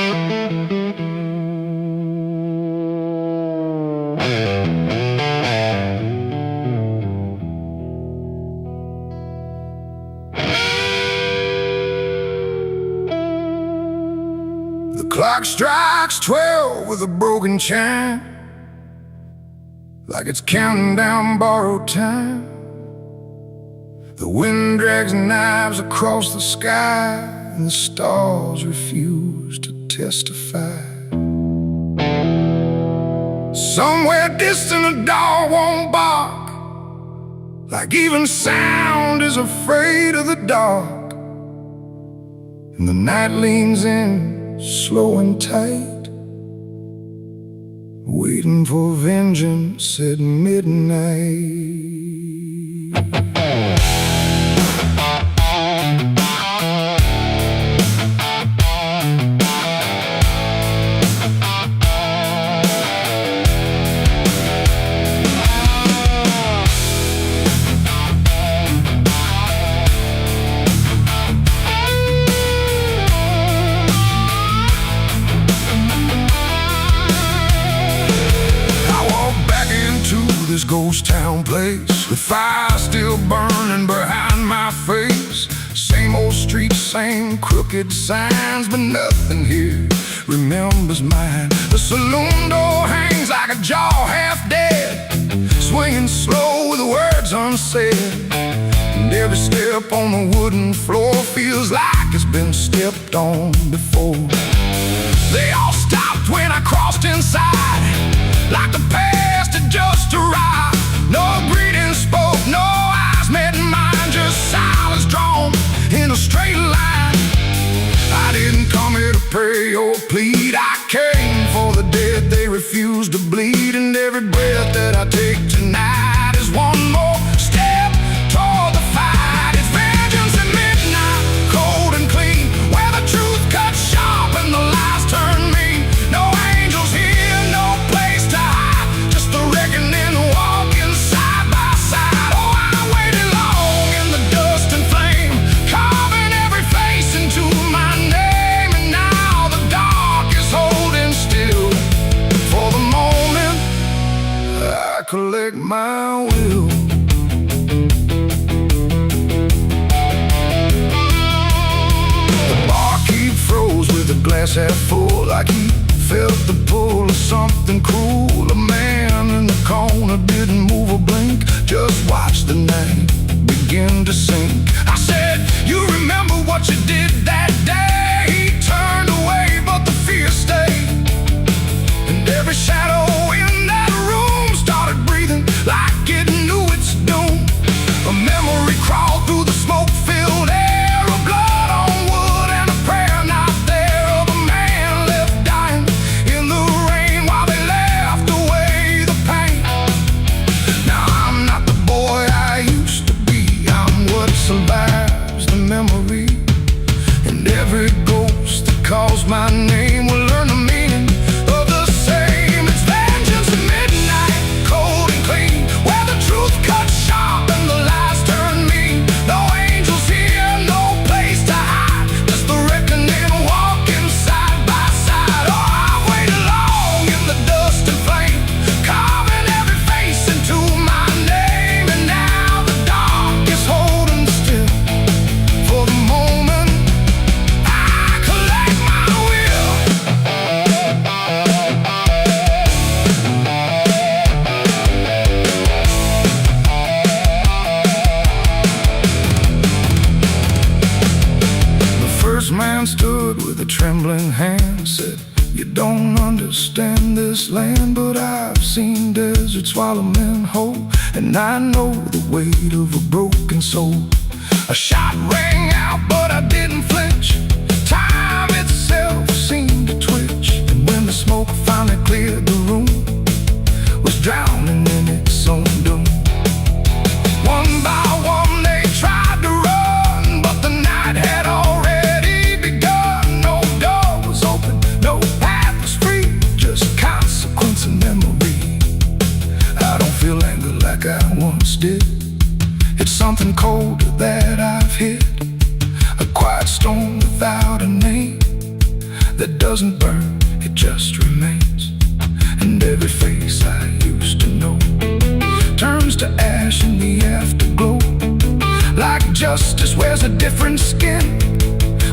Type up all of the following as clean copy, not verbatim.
The clock strikes 12 with a broken chime, like it's counting down borrowed time. The wind drags knives across the sky, and the stars refuse to testify. Somewhere distant a dog won't bark, like even sound is afraid of the dark. And the night leans in, slow and tight, waiting for vengeance at midnight. This ghost town place, with fire still burning behind my face. Same old streets, same crooked signs, but nothing here remembers mine. The saloon door hangs like a jaw half dead, swinging slow with words unsaid. And every step on the wooden floor feels like it's been stepped on before. They all stopped when I crossed inside, like the past had just arrived. No greeting spoke, no eyes met mine, just silence drawn in a straight line. I didn't come here to pray or plead, I came for the dead they refuse to bleed. And every breath that I take tonight is one more step toward the fight. It's vengeance at midnight, cold and clean, where the truth cuts sharp and the lies turn mean. No angels here, no place to hide, just the reckoning walking side by side. Oh, I waited long in the dust and flame, carving every face into my name. And now the dark is holding still. For the moment, I collect my will. The barkeep froze with a glass half full, like he felt the pull of something cruel. A man in the corner didn't move a blink, just watched the night begin to sink. I said, you remember what you did that day? He turned away, but the fear stayed. And every shadow in that room started breathing like it knew its doom. A memory crawled through the smoke-filled air, of blood on wood and a prayer not there, of a man left dying in the rain while they laughed away the pain. Now I'm not the boy I used to be, I'm what survives the memory. And every ghost that calls my name will learn the meaning of the same. It's vengeance at midnight, cold and clean, where the truth cuts sharp and the lies turn mean. No angels here, no place to hide, just the reckoning walking side by side. Oh, I waited long in the dust and flame, carving every face into my name. And now the dark is holding still. For the moment, I collect my will. The first man stood with a trembling hand, said, you don't understand this land, but I've seen deserts swallow men whole, and I know the weight of a broken soul. A shot rang out, but I didn't flinch. Time itself seemed to twitch, and when the smoke finally cleared the room, was drowning in its own doom. One by one they tried to run, but the night had already begun. No door was open, no path was free, just consequence and memory. I don't feel anger like I once did, it's something colder that I've hit, a quiet storm without a name that doesn't burn, it just remains. And every face I used to know turns to ash in the afterglow. Like justice wears a different skin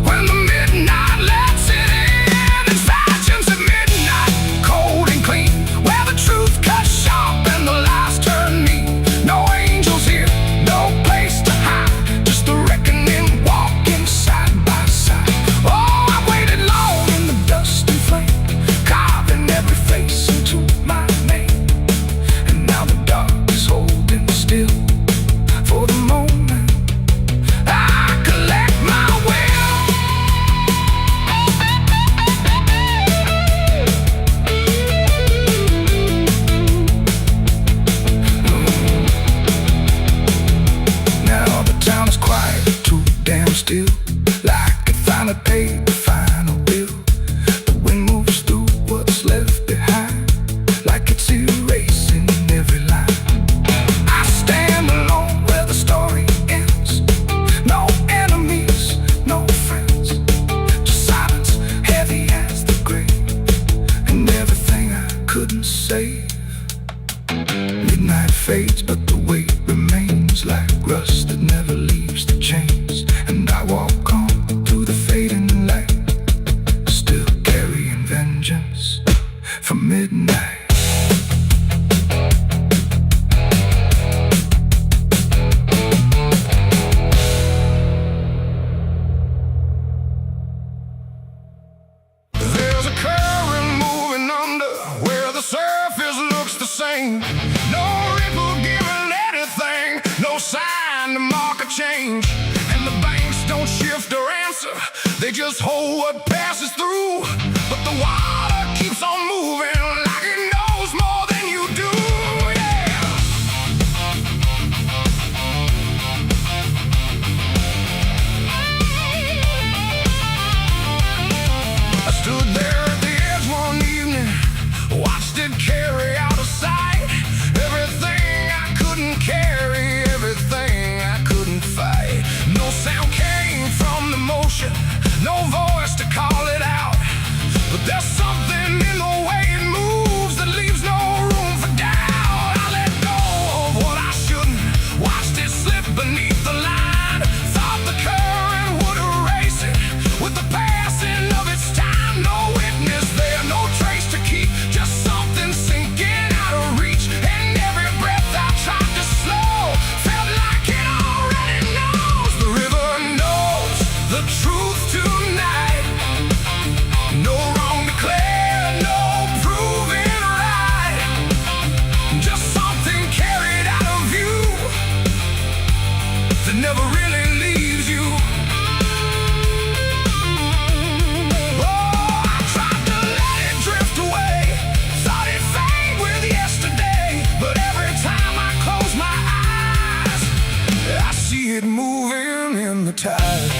when the midnight lets it in. And fashions at midnight, cold and clean, where the truth cuts sharp and the lies turn mean. No angels here, no place to hide, just the reckoning walking side by side. Oh, I waited long in the dust and flame, carving every face into my name. And now the dark is holding still for the moment I collect my will. Now the town is quiet, too damn still, like it finally paid the final bill. The wind moves through what's left behind, like it's erasing every line. I stand alone where the story ends. No enemies, no friends, just silence heavy as the grave, and everything I couldn't save. Midnight fades, but the weight remains like rust that never leaves the chains. And I walk on through the fading light, still carrying vengeance from midnight. There's a current moving under where the surface looks the same. No ripple giving anything, no sign to mark a change. And the banks don't shift or answer, they just hold what passes through. But the water keeps on moving like it knows more than you do. Yeah. I stood there at the edge one evening, watched it carry out of sight. Everything I couldn't carry, everything I couldn't fight. No sound came from the motion, no voice to call it out. But there's something in the way it moves that leaves no room for doubt. I let go of what I shouldn't, watched it slip beneath the line. Thought the current would erase it with the passing of its time. No witness there, no trace to keep, just something sinking out of reach. And every breath I tried to slow felt like it already knows. The river knows the truth tonight. No wrong declared, no proven right, just something carried out of view that never really leaves you. Oh, I tried to let it drift away, thought it'd fade with yesterday. But every time I close my eyes, I see it moving in the tide.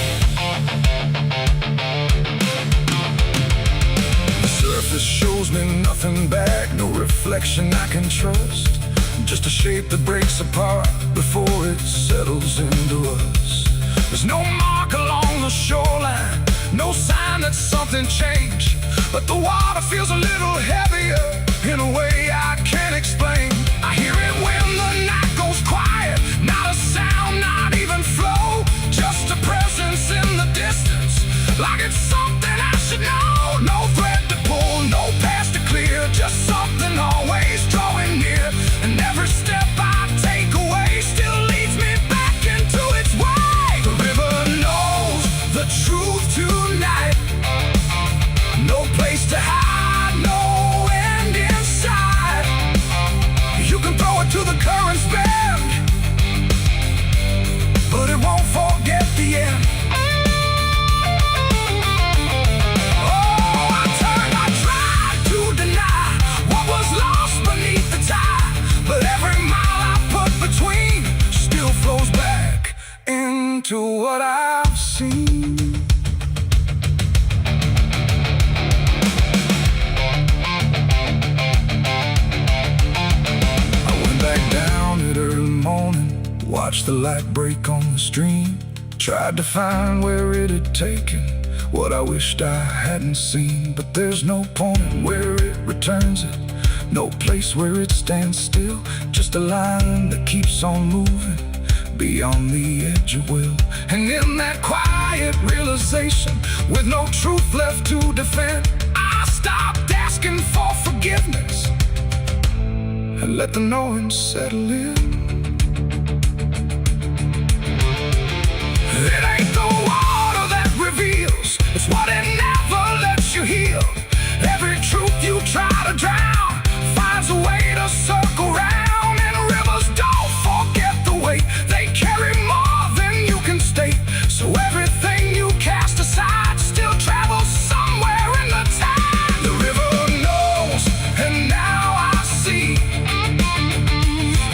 The surface shows me nothing back, no reflection I can trust, just a shape that breaks apart before it settles into us. There's no mark along the shoreline, no sign that something changed, but the water feels a little heavier in a way I can't explain. I hear it when the night goes quiet, not a sound, not even flow, just a presence in the distance, like it's something I should know. No thread to pull, no past to clear, just something always drawing near. And every step I take away still leads me back into its way. The river knows the truth tonight, no place to hide, no end in sight. You can throw it to the current's bend, but it won't forget the end. Oh, I tried to deny what was lost beneath the tide, but every mile I put between still flows back into what I've seen. I went back down at early morning, watched the light break on the stream, Tried to find where it had taken what I wished I hadn't seen, but there's no point where it returns it, no place where it stands still, just a line that keeps on moving beyond the edge of will. And in that quiet realization, with no truth left to defend, I stopped asking for forgiveness and let the knowing settle in. It ain't the water that reveals, it's what it never lets you heal. Every truth you try to drown finds a way to circle round. And rivers don't forget the weight, they carry more than you can state. So everything you cast aside still travels somewhere in the tide. The river knows, and now I see,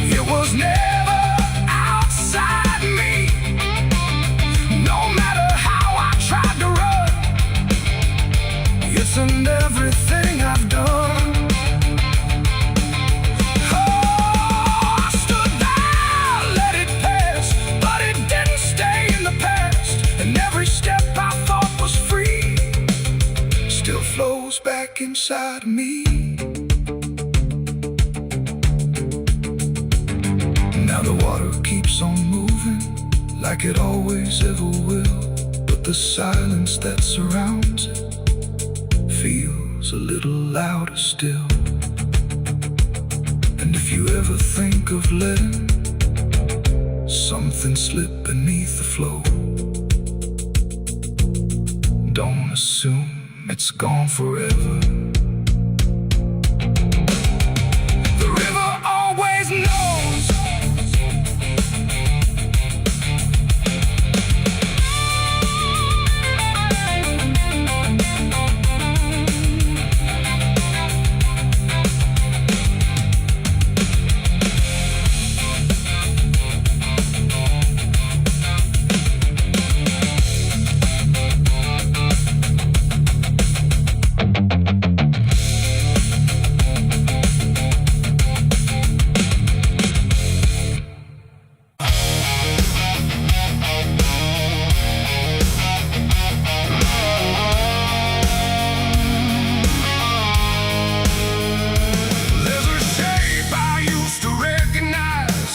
it was never outside me. No matter how I tried to run, it's in everything I've done. Oh, I stood there, let it pass, but it didn't stay in the past. And every step I thought was free still flows back inside of me. Now the water keeps on moving like it always ever will, but the silence that surrounds it feels a little louder still. And if you ever think of letting something slip beneath the flow, don't assume it's gone forever. The river always knows.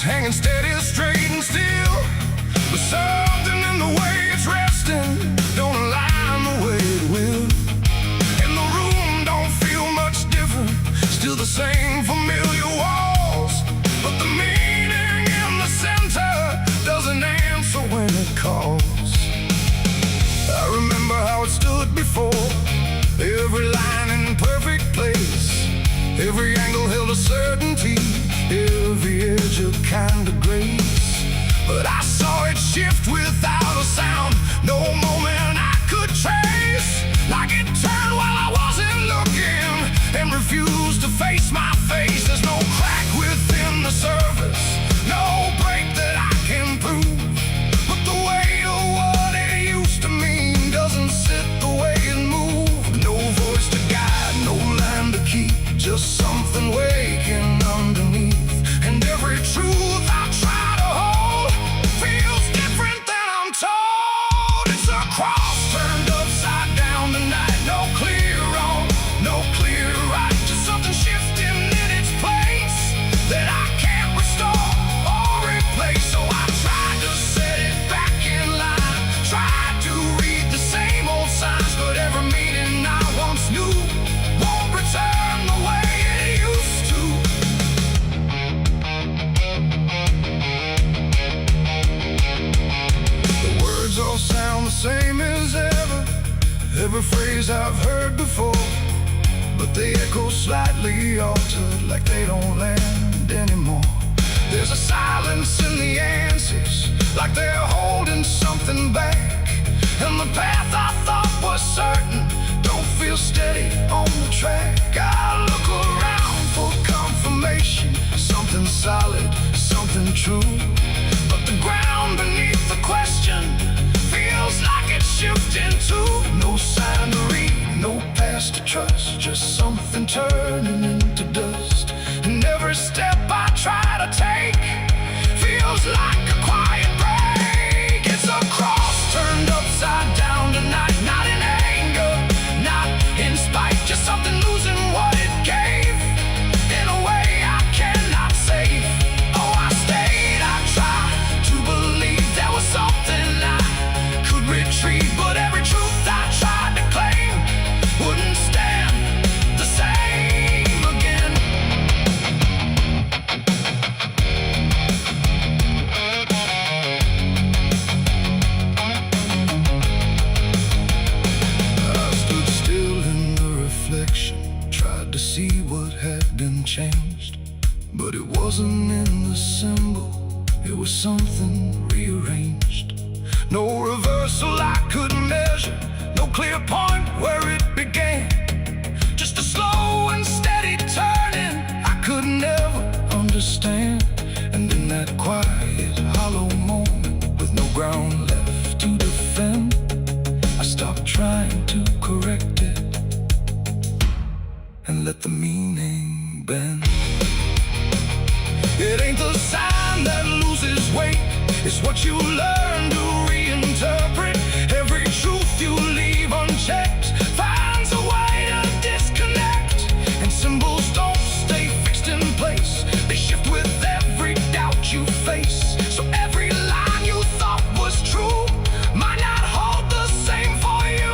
Hanging steady, straight and still, but something in the way it's resting don't align the way it will. And the room don't feel much different, still the same familiar walls, but the meaning in the center doesn't answer when it calls. I remember how it stood before, every line in perfect place, every angle held a certainty, every edge a kind of grace. But I saw it shift without a sound, no moment I could trace. Like it turned while I wasn't looking and refused to face my face. There's no crack within the surface, no break that I can prove, but the weight of what it used to mean doesn't sit the way it moved. No voice to guide, no line to keep, just something waking underneath. And every truth I try to hold feels different than I'm told. It's a cross turned upside down tonight. No clear wrong, no clear right, just something shifting in its place that I can't restore or replace. So I tried to set it back in line, tried to read the same old signs, but every meaning I once knew won't return the way it used to. All sound the same as ever, every phrase I've heard before, but they echo slightly altered, like they don't land anymore. There's a silence in the answers, like they're holding something back. And the path I thought was certain don't feel steady on the track. I look around for confirmation, something solid, something true, but the ground beneath the question feels like it's shifting too. No sign to read, no past to trust, just something turning into dust. And every step I try to take feels like a quiet break. It's a cross intrigue, but every truth I tried to claim wouldn't stand the same again. I stood still in the reflection, tried to see what had been changed, but it wasn't in the symbol, it was something rearranged. No reversal I could measure, no clear point where it began. Just a slow and steady turning I could never understand. And in that quiet, hollow moment, with no ground left to defend, I stopped trying to correct it and let the meaning bend. It ain't the sign that loses weight, it's what you learn to reinterpret. Every truth you leave unchecked finds a way to disconnect. And symbols don't stay fixed in place, they shift with every doubt you face. So every line you thought was true might not hold the same for you.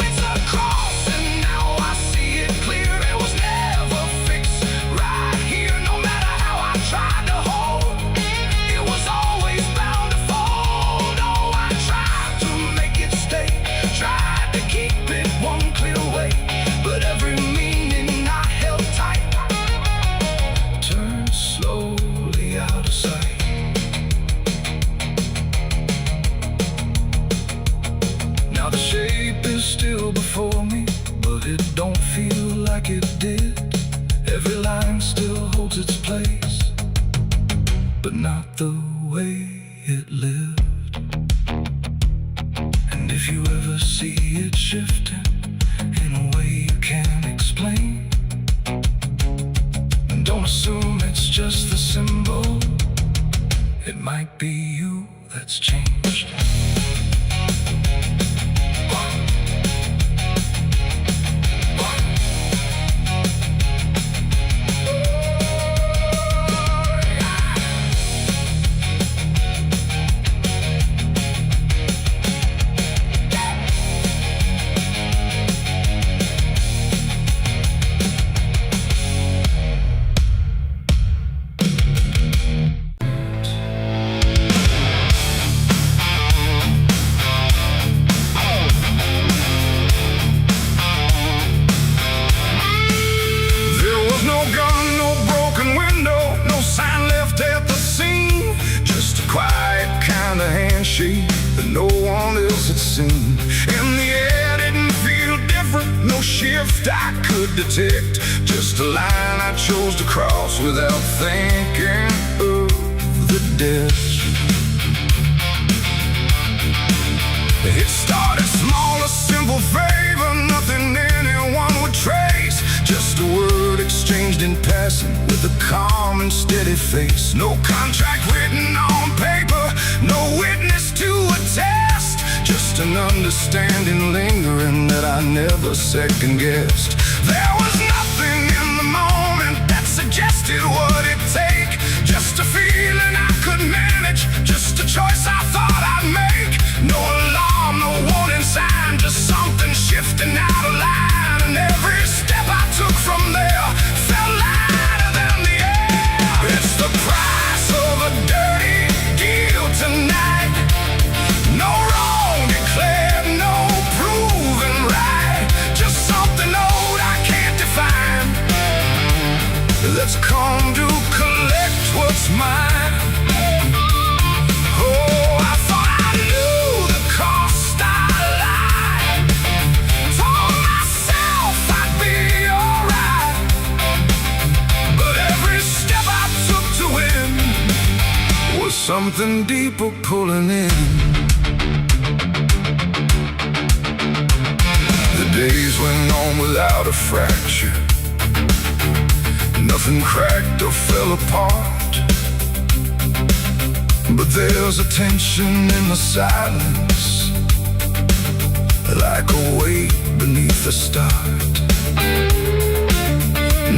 It's a cross and now I see it clear. It was never fixed right here, no matter how I tried to hold. It was always bound to fold. Oh, I tried to make it stay, tried to keep it one clear way, but every meaning I held tight turned slowly out of sight. Now the shape is still before me, but it don't feel like it did. Every line still holds its place, but not the way it lived. And if you ever see it shifting in a way you can't explain, then don't assume it's just the symbol. It might be you that's changed. That no one else had seen. And the air didn't feel different, no shift I could detect. Just a line I chose to cross without thinking of the ditch. It started small, a simple favor, nothing anyone would trace. Just a word exchanged in passing with a calm and steady face. No contract written on paper, no witness to attest. Just an understanding lingering that I never second-guessed. There was nothing in the moment that suggested what it'd take. Just a feeling I could manage, just a choice I thought I'd make. No alarm, no warning sign, just something shifting out of line. And every step I took from there felt lighter than the air. It's the price of a dirty deal tonight. No wrong declared, no proven right. Just something old I can't define. Let's come to collect what's mine. Something deeper pulling in. The days went on without a fracture. Nothing cracked or fell apart. But there's a tension in the silence, like a weight beneath the start.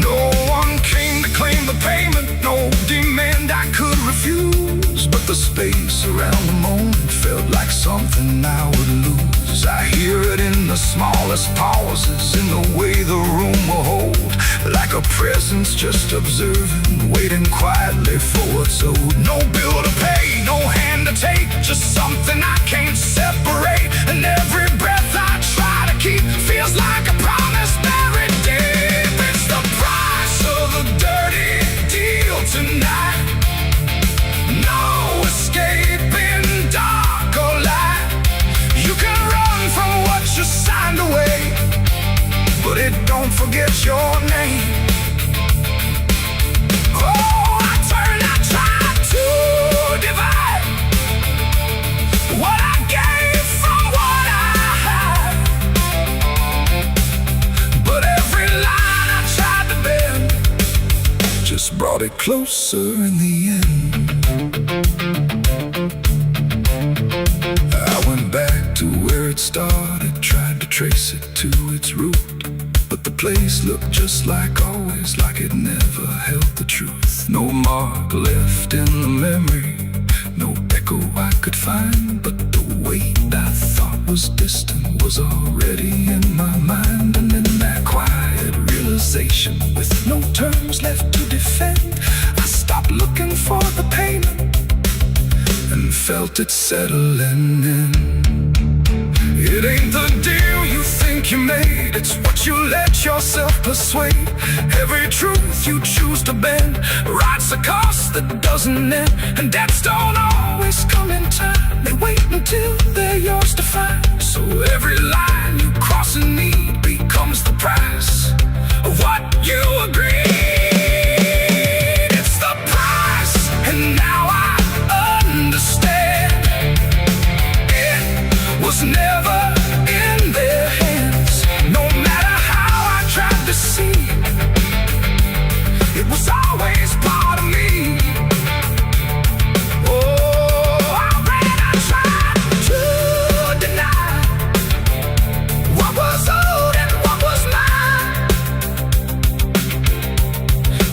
No one came to claim the payment, no demand I could refuse. But the space around the moment felt like something I would lose. I hear it in the smallest pauses, in the way the room will hold, like a presence just observing, waiting quietly for what's owed. No bill to pay, no hand to take, just something I can't separate. And every breath I try to keep feels like a promise buried deep. It's the price of a dirty deal tonight. No escaping dark or light. You can run from what you signed away, but it don't forget your name. Oh, I try to divide what I gave from what I had, but every line I tried to bend just brought it closer in the end. I went back to where it started, tried to trace it to its root, but the place looked just like always, like it never held the truth. No mark left in the memory, no echo I could find, but the weight I thought was distant was already in my mind. And in that quiet realization, with no terms left to defend, I stopped looking for the payment and felt it settling in. It ain't the deal you think you made, it's what you let yourself persuade. Every truth you choose to bend writes a cost that doesn't end. And debts don't always come in time, they wait until they're yours to find. So every line you cross in need becomes the price of what you agreed. It's the price, and now I understand. It was never in their hands, no matter how I tried to see. It was always part of me. Oh, I tried to deny what was owed and what was mine,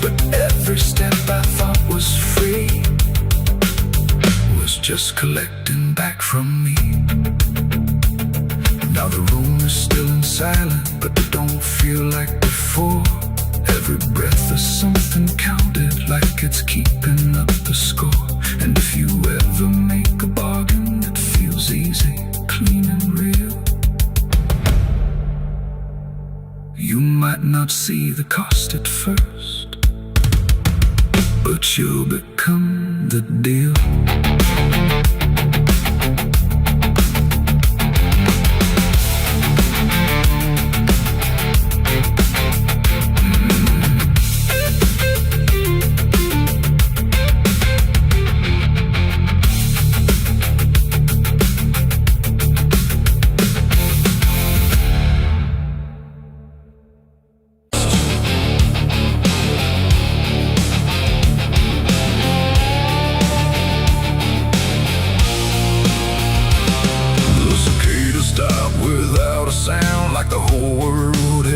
but every step I thought was free was just collecting back from me. Now the room is still and silent, but it don't feel like before. Every breath is something counted, like it's keeping up the score. And if you ever make a bargain that feels easy, clean and real, you might not see the cost at first, but you'll become the deal.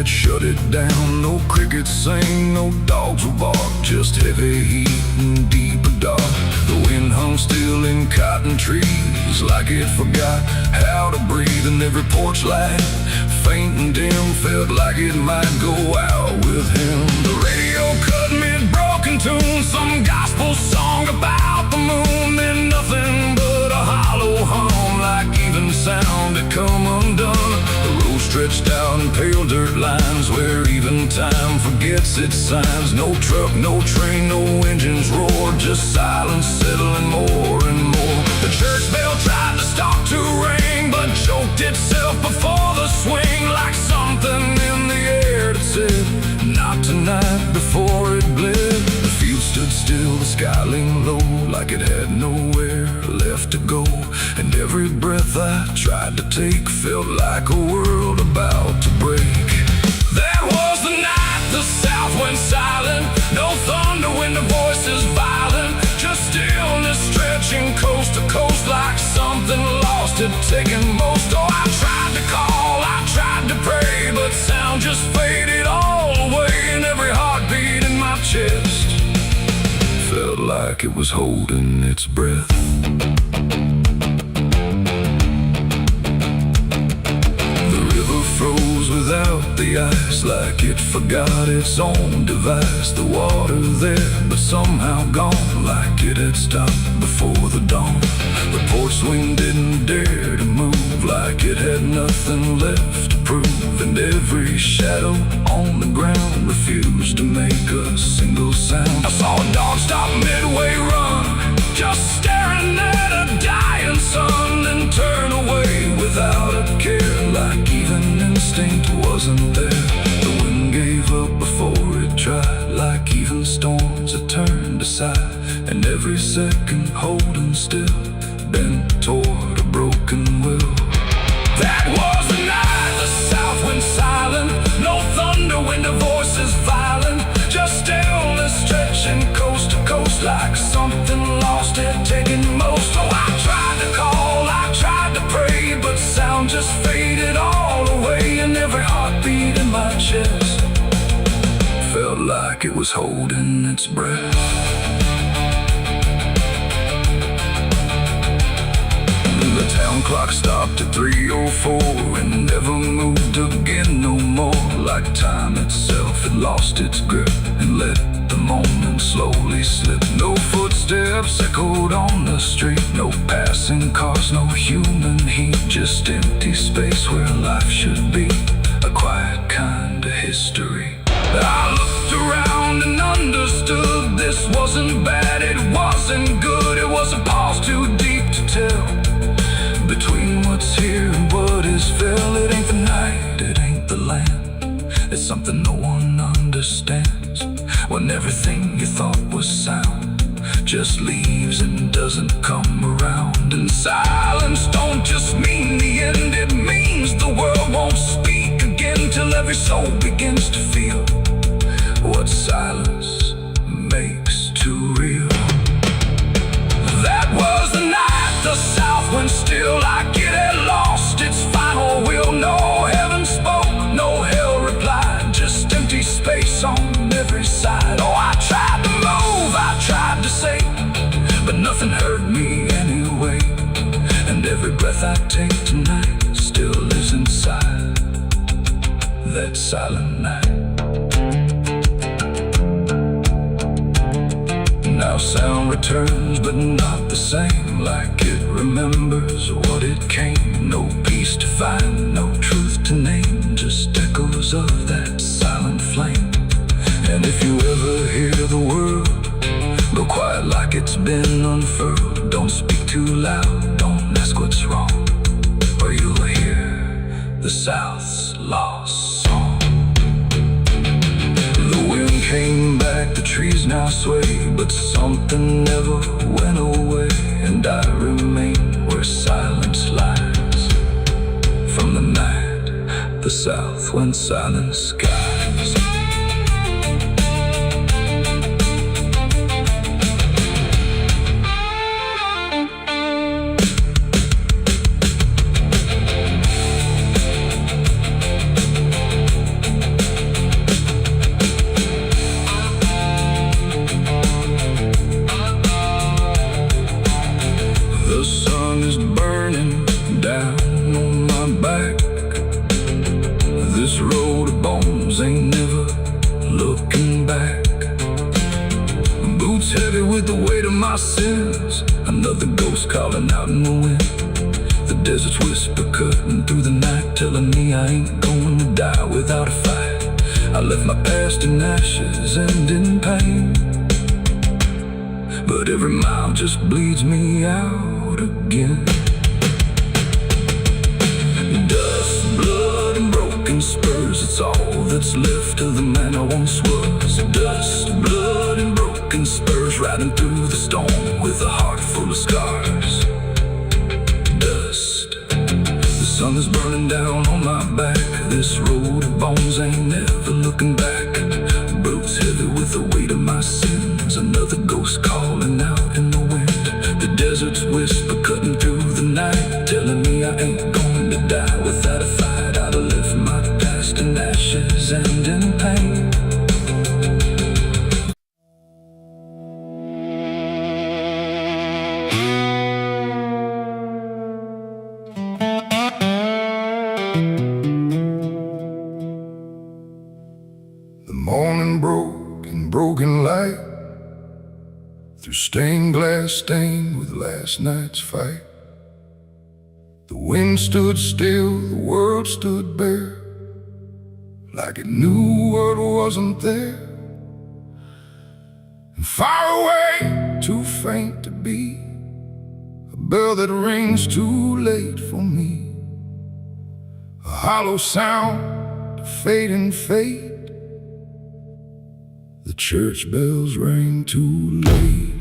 Shut it down, no crickets sing, no dogs will bark, just heavy heat and deep dark. The wind hung still in cotton trees, like it forgot how to breathe. And every porch light, faint and dim, felt like it might go out with him. The radio cut mid-broken tune, some gospel song about the moon. Then nothing but a hollow hum, like even sound had come undone. The road stretched out in pale dirt lines, where even time forgets its signs. No truck, no train, no engines roar, just silence settling more and more. The church bell tried to stop to ring, but choked itself before the swing, like something in the air that said, not tonight, before it bled. The field stood still, the sky leaned low, like it had nowhere left to go. And every breath I tried to take felt like a world about to break. That was the night the south went silent, no thunder when the voices violent, just stillness stretching coast to coast, like something lost had taken most. Oh, I tried to call, I tried to pray, but sound just faded all away. And every heartbeat in my chest felt like it was holding its breath. froze without the ice, like it forgot its own device. The water there, but somehow gone, like it had stopped before the dawn. The porch swing didn't dare to move, like it had nothing left to prove. And every shadow on the ground refused to make a single sound. I saw a dog stop midway run, just staring at a dying sun, and turn away without a care, like even instinct wasn't there. The wind gave up before it tried, like even storms had turned aside. And every second holding still, bent toward a broken will. That was the night the south went silent. No thunder, wind of voices violent, just stillness stretching coast to coast, like something lost had taken most. Oh, I tried to call, I tried to pray, but sound just faded all away. And every heartbeat in my chest felt like it was holding its breath. The town clock stopped at 3:04 and never moved again no more, like time itself had lost its grip and let the moment slowly slip. No footsteps echoed on the street, no passing cars, no human heat, just empty space where life should be, a quiet kind of history. I looked around and understood this wasn't bad, it wasn't good, it was a pause too deep to tell. Between what's here and what is fell, it ain't the night, it ain't the land. It's something no one understands, when everything you thought was sound just leaves and doesn't come around. And silence don't just mean the end, it means the world won't speak again, till every soul begins to feel what silence makes too real. That was the night the south went still, like it had lost its final will. No heaven spoke, no hell replied, just empty space on every side. Oh, I tried to move, I tried to say, but nothing heard me anyway. And every breath I take tonight still lives inside that silent night. Now sound returns, but not the same, like it remembers what it came. No peace to find, no truth to name, just echoes of that silent flame. And if you ever hear the world go quiet like it's been unfurled, don't speak too loud, don't ask what's wrong, or you'll hear the South's lost song. The wind came back, the trees now sway, but something never went away. And I remain where silence lies, from the night the South went silent skies. The sun is burning down on my back. This road of bones ain't never looking back. Boots heavy with the weight of my sins, another ghost calling out in the wind. The desert's whisper cutting through the night, telling me I ain't going to die without a fight. I left my past in ashes and in pain, but every mile just bleeds me out again. Dust, blood, and broken spurs, it's all that's left of the man I once was. Dust, blood, and broken spurs, riding through the storm with a heart full of scars. Dust, the sun is burning down on my back. This road of bones ain't never looking back. Boots heavy with the weight of my sins, another ghost calling out in the wind. The desert's whisper cutting through the night, telling me I ain't going to die without a fight. I'd have left my past in ashes and in pain. through stained glass stained with last night's fight. The wind stood still, the world stood bare, like it knew what wasn't there. And far away, too faint to be, a bell that rings too late for me, a hollow sound of fading fate. The church bells rang too late.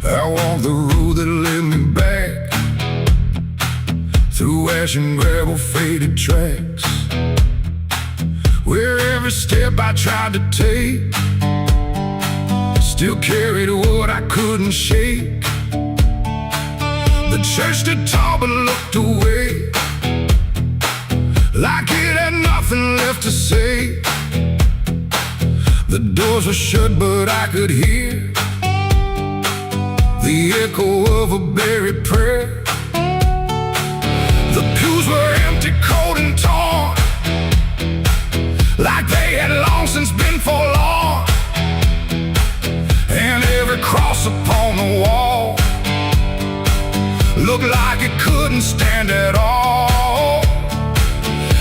I walked the road that led me back, through ash and gravel faded tracks, where every step I tried to take still carried what I couldn't shake. The church stood tall but looked away, like it had nothing left to say. The doors were shut but I could hear the echo of a buried prayer. The pews were empty, cold and torn, like they had long since been forlorn. And every cross upon the wall looked like it couldn't stand at all.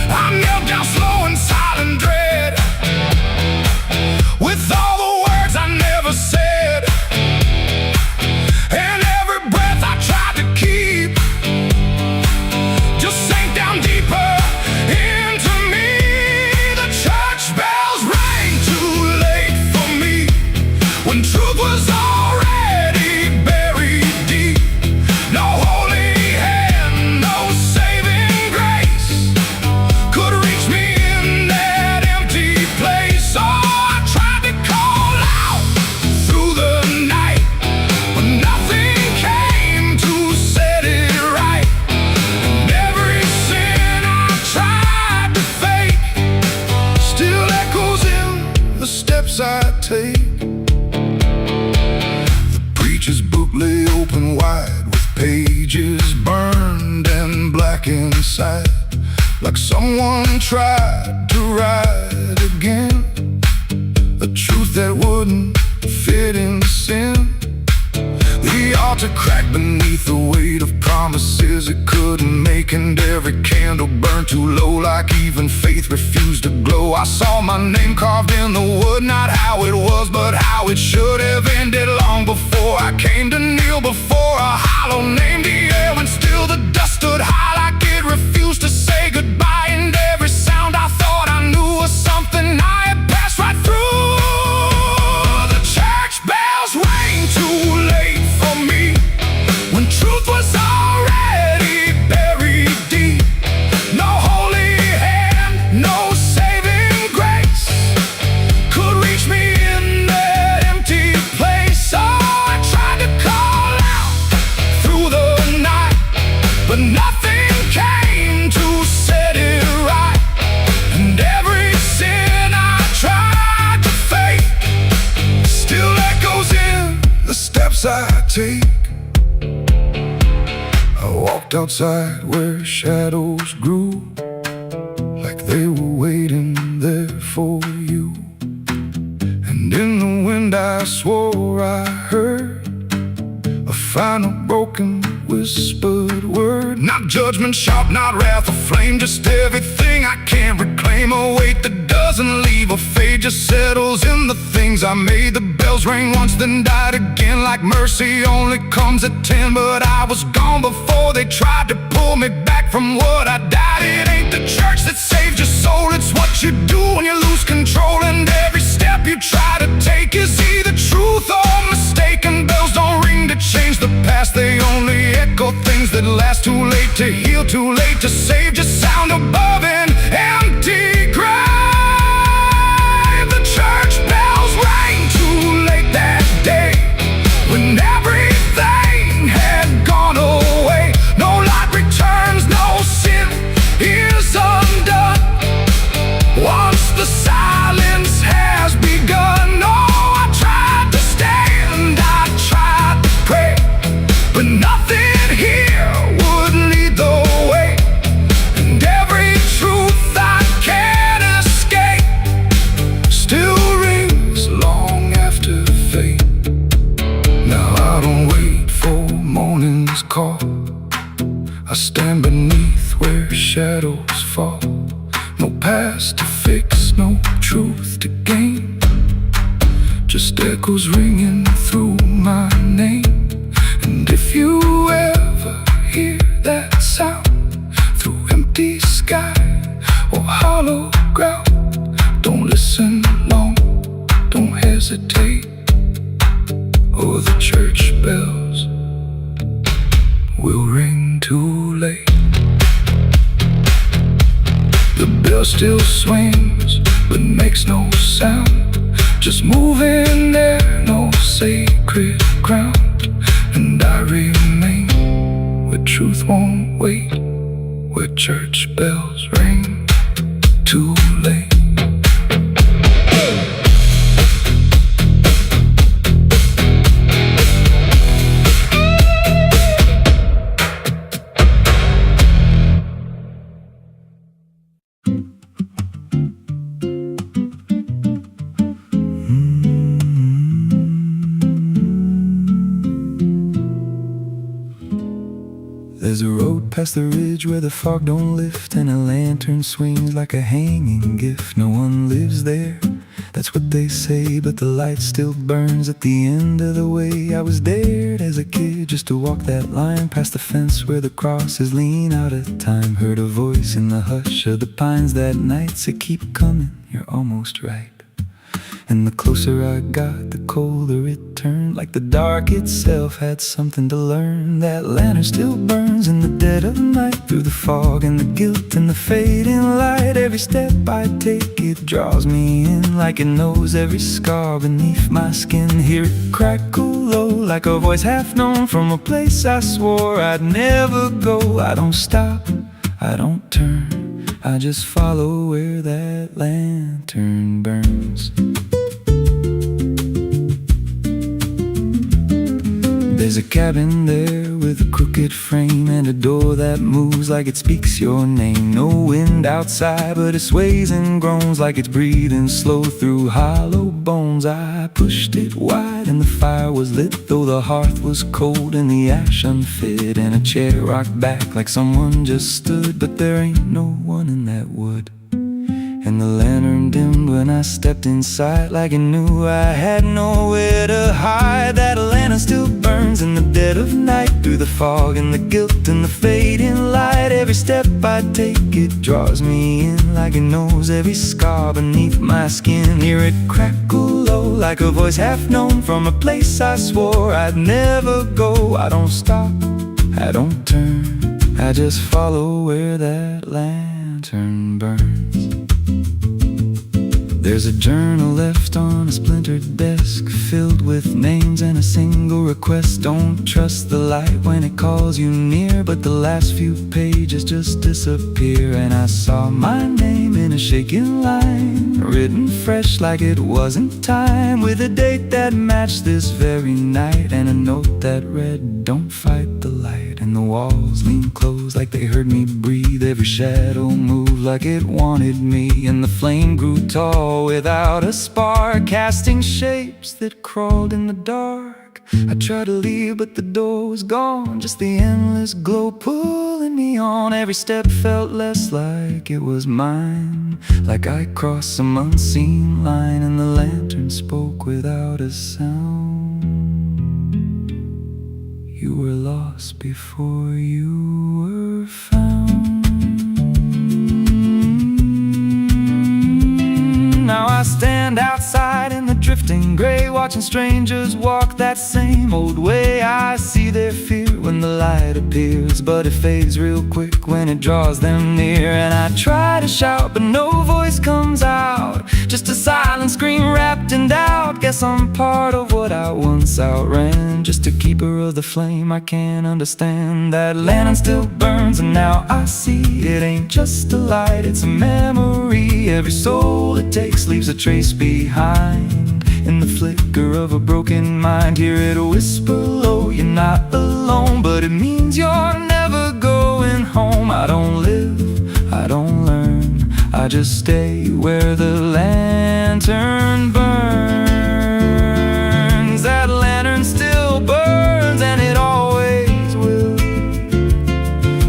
I knelt down slow in silent dread, with all the words I never said, and every breath I tried to keep just sank down deeper into me. The church bells rang too late for me, when truth was already buried deep. No holy hand, no saving grace could reach me in that empty place. Oh, I tried to call out through the night, but nothing came to set it right. And every sin I tried to fake still echoes in the steps I take. Preacher's book lay open wide, with pages burned and black inside, like someone tried to write again a truth that wouldn't fit in sin. The altar cracked beneath the weight of promises it couldn't make, and every candle burned too low, like even faith refused to glow. I saw my name carved in the wood, not how it was, but how it should have ended long before I came to kneel before a hollow named the air. And still the dust stood high, like it refused to say goodbye, and every sound I thought I knew was something I had passed right through. The church bells rang too late for me, when truth was already buried deep. No holy hand, no saving grace could reach me in that empty place. Oh, I tried to call out through the night, but nothing came to set it right. And every sin I tried to fake still echoes in the steps I take. I walked outside where shadows grew, like they were waiting there for you. And in the wind I swore I heard a final broken whispered word. Not judgment, shout, not wrath or flame, just everything I can't reclaim. A weight that doesn't leave or fade, just settles in the things I made. The bells rang once, then died again, like mercy only comes at 10. But I was gone before they tried to pull me back from what I died. It ain't the church that saved your soul, it's what you do when you lose control. And every step you try to take is either truth or mistaken. Bells don't ring to change the past, they only echo things that last. Too late to heal, too late to save, just sound above an empty grave. The church bells rang too late that day, when everything had gone away. No light returns, no sin is undone once the silence has begun. Oh, I tried to stand, I tried past to fix, no truth to gain. Just echoes ringing through my name. And if you ever hear that sound through empty sky or hollow ground, don't listen long, don't hesitate, or the church bells will ring too late. The bell still swings but makes no sound, just moving there, no sacred ground. And I remain where truth won't wait, where church bells ring too late. There's a road past the ridge where the fog don't lift, and a lantern swings like a hanging gift. No one lives there, that's what they say, but the light still burns at the end of the way. I was dared as a kid just to walk that line past the fence where the crosses lean out of time. Heard a voice in the hush of the pines that night say, keep coming, you're almost right. And the closer I got, the colder it turned, like the dark itself had something to learn. That lantern still burns in the dead of night, through the fog and the guilt and the fading light. Every step I take, it draws me in, like it knows every scar beneath my skin. Hear it crackle low, like a voice half known from a place I swore I'd never go. I don't stop, I don't turn, I just follow where that lantern burns. There's a cabin there with a crooked frame and a door that moves like it speaks your name. No wind outside, but it sways and groans like it's breathing slow through hollow bones. I pushed it wide and the fire was lit, though the hearth was cold and the ash unfit, and a chair rocked back like someone just stood. But there ain't no one in that wood. And the lantern dimmed when I stepped inside, like it knew I had nowhere to hide. That lantern still burns in the dead of night, through the fog and the guilt and the fading light. Every step I take, it draws me in, like it knows every scar beneath my skin. Hear it crackle low, like a voice half known from a place I swore I'd never go. I don't stop, I don't turn, I just follow where that lantern burns. There's a journal left on a splintered desk, filled with names and a single request. Don't trust the light when it calls you near, but the last few pages just disappear. And I saw my name in a shaking line, written fresh like it wasn't time, with a date that matched this very night, and a note that read, don't fight the light. And the walls leaned close like they heard me breathe. Every shadow moved like it wanted me, and the flame grew tall without a spark, casting shapes that crawled in the dark. I tried to leave, but the door was gone, just the endless glow pulling me on. Every step felt less like it was mine, like I crossed some unseen line, and the lantern spoke without a sound. You were lost before you were found. Now I stand outside in the drifting gray, watching strangers walk that same old way. I see their fear when the light appears, but it fades real quick when it draws them near. And I try to shout, but no voice comes out, just a silent scream wrapped in doubt. Guess I'm part of what I once outran, just a keeper of the flame I can't understand. That lantern still burns, and now I see it ain't just a light, it's a memory. Every soul it takes leaves a trace behind, in the flicker of a broken mind. Hear it whisper low, you're not alone, but it means you're never going home. I don't live, I don't learn, I just stay where the lantern burns. That lantern still burns, and it always will,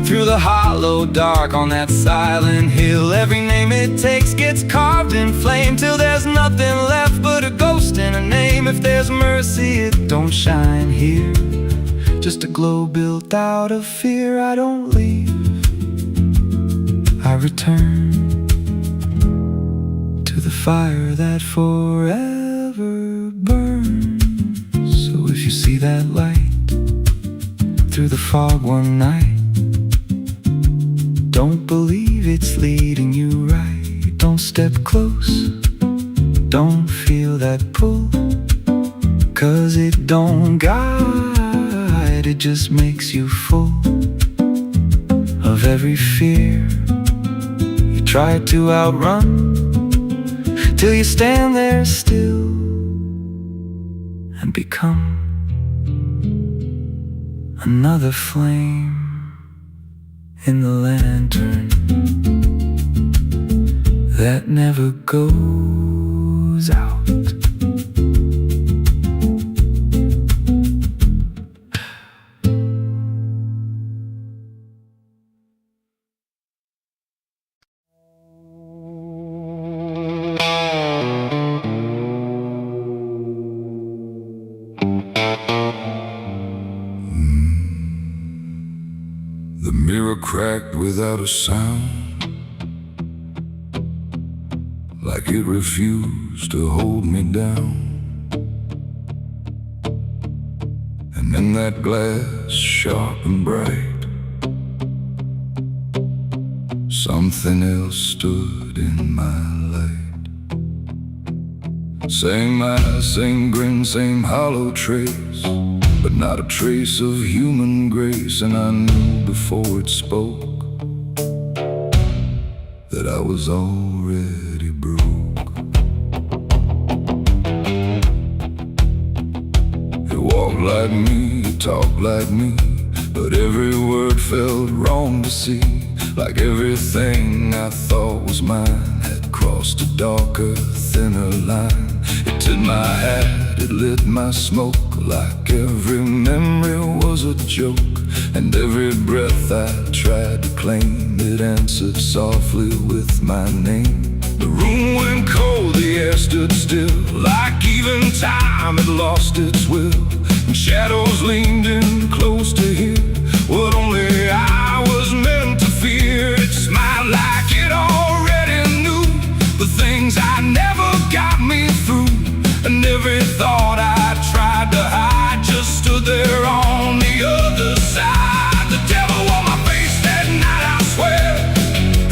through the hollow dark on that silent hill. Every name it it takes gets carved in flame, till there's nothing left but a ghost and a name. If there's mercy, it don't shine here, just a glow built out of fear. I don't leave, I return to the fire that forever burns. So if you see that light through the fog one night, don't believe it's leading you right. Don't step close, don't feel that pull, 'cause it don't guide, it just makes you full of every fear you try to outrun, till you stand there still and become another flame in the lantern that never goes out. The mirror cracked without a sound, like it refused to hold me down. And in that glass, sharp and bright, something else stood in my light. Same eyes, same grin, same hollow trace, but not a trace of human grace. And I knew before it spoke that I was already broke. It walked like me, it talked like me, but every word felt wrong to see. Like everything I thought was mine had crossed a darker, thinner line. It took my hat, it lit my smoke, like every memory was a joke. And every breath I tried to claim, it answered softly with my name. The room went cold, the air stood still, like even time had lost its will. And shadows leaned in close to hear what only I was meant to fear. It smiled like it already knew the things I never got me through. And every thought I tried to hide just stood there on the other side. The devil on my face that night, I swear,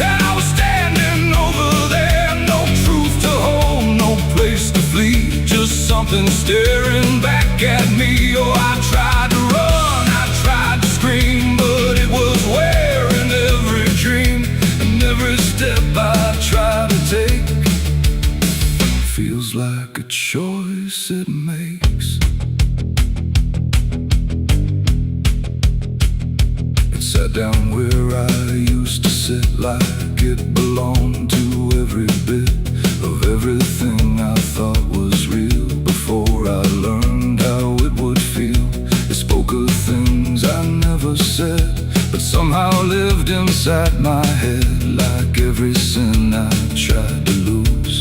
that I was standing over there. No truth to hold, no place to flee, just something staring back at me. Oh, I tried to run, I tried to scream, but it was wearing every dream. And every step I tried to take feels like a choice it makes. It sat down where I used to sit, like it belonged to every bit of everything I thought was real. Before I learned how it would feel, it spoke of things I never said, but somehow lived inside my head. Like every sin I tried to lose,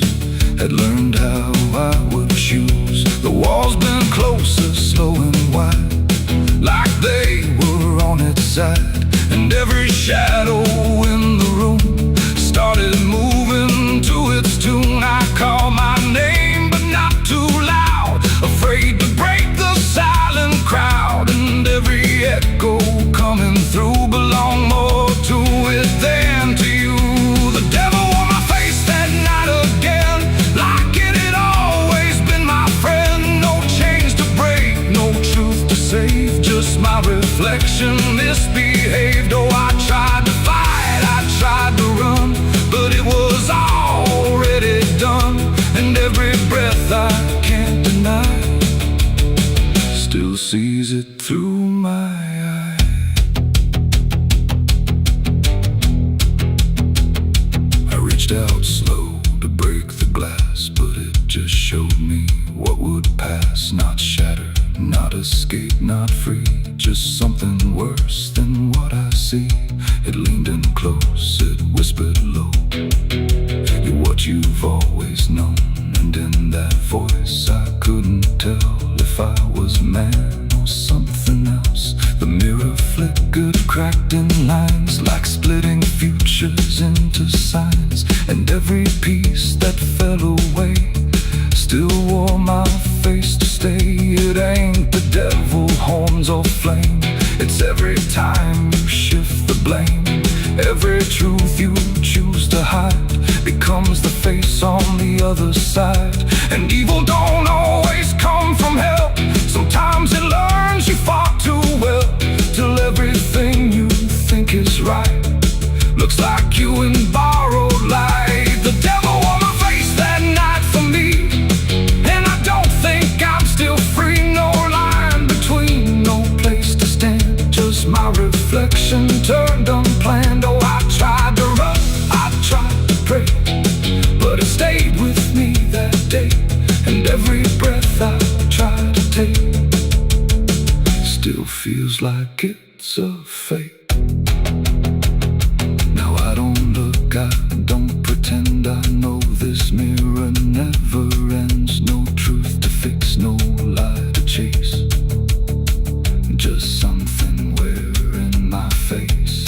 had learned how I would choose. The walls been closer, slow and wide, like they were on its side. And every shadow in the room started moving to its tune. I called my name, but not too loud, afraid to break the silent crowd. And every echo coming through belonged more to it than to you. The devil on my face that night again, like it had always been my friend. No chains to break, no truth to save, just my reflection misbehaved. Oh, I tried to fight, I tried to run, but it was already done. And every breath I can't deny still sees it through my eye. I reached out slow to break the glass, but it just showed me what would pass. Not shatter, not escape, not free, just something worse than what I see. It leaned in close, it whispered low, to hide becomes the face on the other side. And evil don't always come from hell. Sometimes it learns you fought too well, till everything you think is right looks like you in borrowed light. The devil wore my face that night for me, and I don't think I'm still free. No line between, no place to stand, just my reflection turned unplanned. Oh, I tried to run, I tried to pray, but it stayed with me that day. And every breath I try to take still feels like it's a fake. Now I don't look, I don't pretend. I know this mirror never ends. No truth to fix, no lie to chase, just something wearing my face.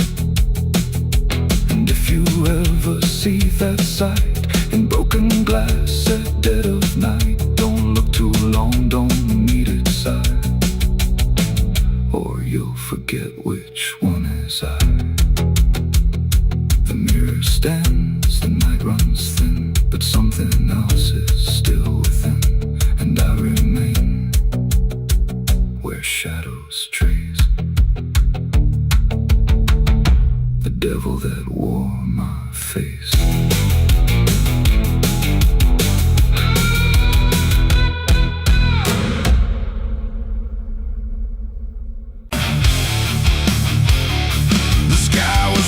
And if you ever see that sight in broken glass at dead of night, don't look too long, don't meet its side, or you'll forget which one is I. The mirror stands, the night runs thin, but something else is still within, and I remain where shadows trace. The devil that wore my face.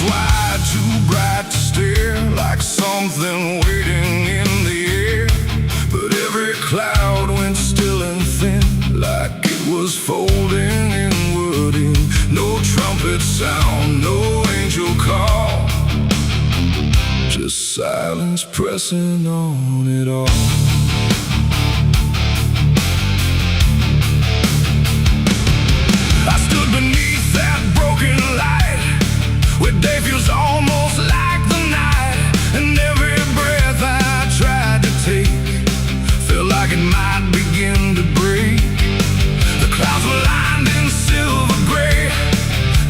Wide, too bright to stare, like something waiting in the air. But every cloud went still and thin, like it was folding inward in. No trumpet sound, no angel call, just silence pressing on it all. I stood beneath that broken light, where day feels almost like the night. And every breath I tried to take felt like it might begin to break. The clouds were lined in silver gray,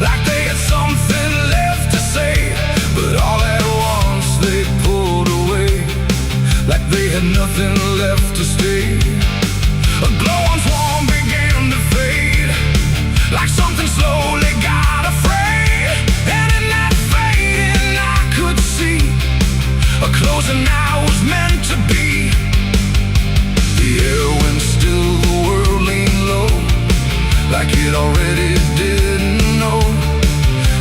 like they had something left to say. But all at once they pulled away, like they had nothing left to stay. A glow once warm began to fade, like something slowly got afraid. And in that fading I could see a closing I was meant to be. The air went still, the world leaned low, like it already didn't know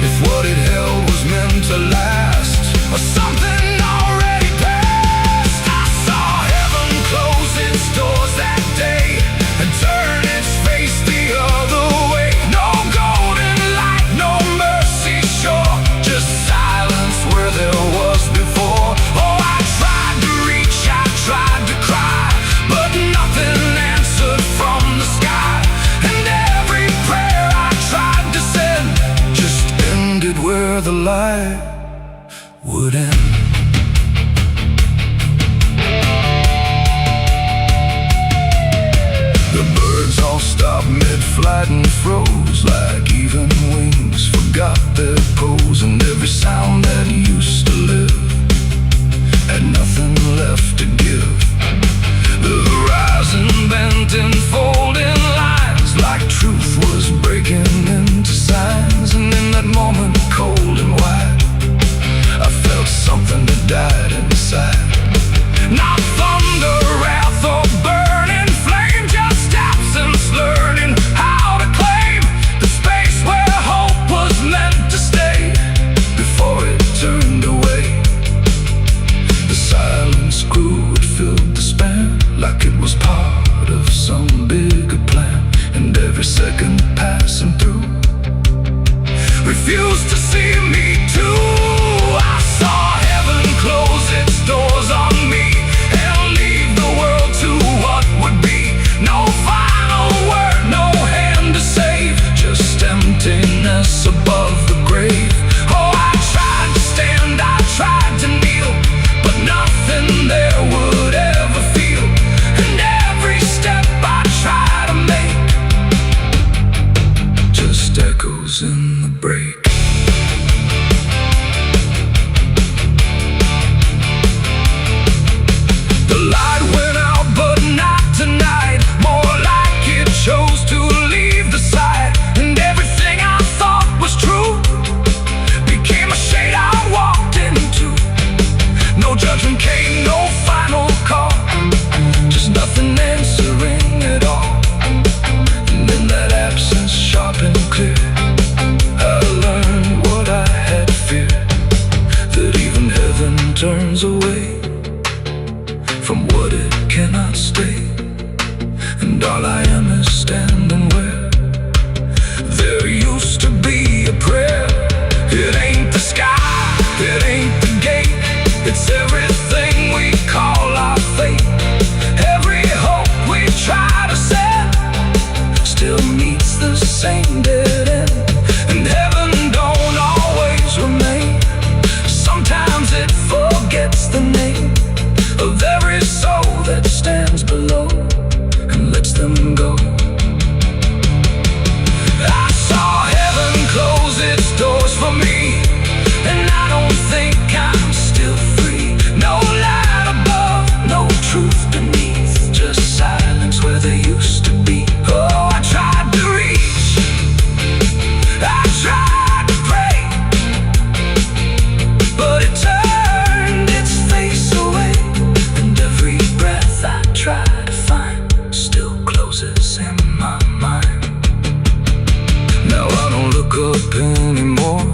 if what it held was meant to last, or something already passed. I saw heaven close its doors that day and turn its face the other way. No golden light, no mercy shore, just silence where there was before. Oh, I tried to reach, I tried to cry, but nothing answered from the sky. And every prayer I tried to send just ended where the light would end. The birds all stopped mid-flight and froze, like even wings forgot their pose. And every sound that used to live had nothing left to give. The horizon bent in folding lines, like truth was breaking into signs. And in that moment, cold and wide, I felt something that died inside. Not thunder, wrath, or burning flame, just absence learning how to claim the space where hope was meant to stay before it turned away. The silence grew, it filled the span, like it was part of some bigger plan. And every second passing through refused to see me too. I saw heaven close its doors on me and leave the world to what would be. No final word, no hand to save, just emptiness above the grave. Oh, I tried to stand, I tried to kneel, but nothing there would communicate, no final call, just nothing answering at all. And in that absence, sharp and clear, I learned what I had feared, that even heaven turns away from what it cannot stay. And all I am is standing where there used to be a prayer. It ain't the sky, it ain't the gate, it's everything we call our fate. Every hope we try to set still meets the same dead end. And heaven don't always remain, sometimes it forgets the name of every soul that stands below and lets them go. I saw heaven close its doors for me, and I don't think I'm still free. No light above, no truth beneath, just silence where they used to be. Oh, I tried to reach, I tried to pray, but it turned its face away. And every breath I try to find still closes in my mind. Now I don't look up anymore,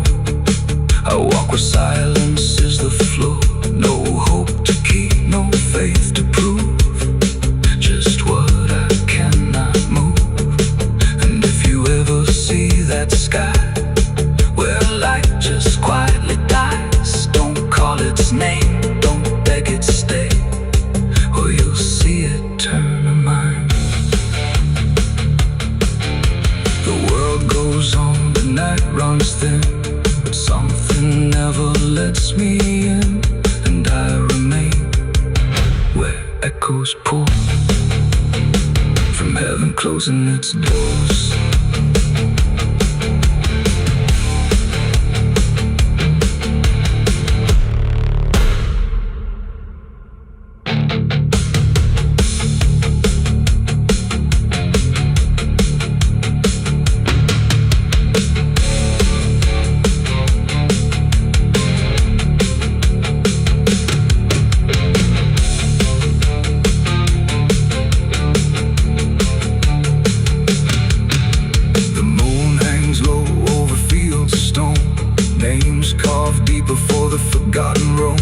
I walk where silence is the flow. No hope to keep, no faith to prove, just what I cannot move. And if you ever see that sky where light just quietly dies, don't call its name, don't beg it stay, or you'll see it turn a mind. The world goes on, the night runs thin, but something never lets me in. And I remain where echoes pour from heaven closing its doors. Before the forgotten roam,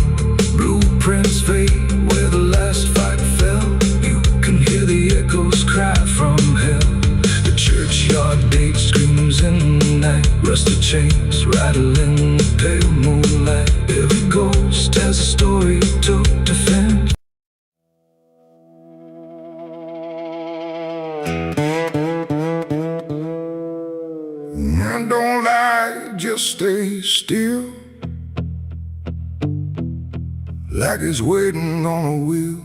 blueprints fade where the last fight fell. You can hear the echoes cry from hell. The churchyard date screams in the night, rusted chains rattle in the pale moonlight. Every ghost has a story it took to defend. Don't lie, just stay still, like it's waiting on a wheel.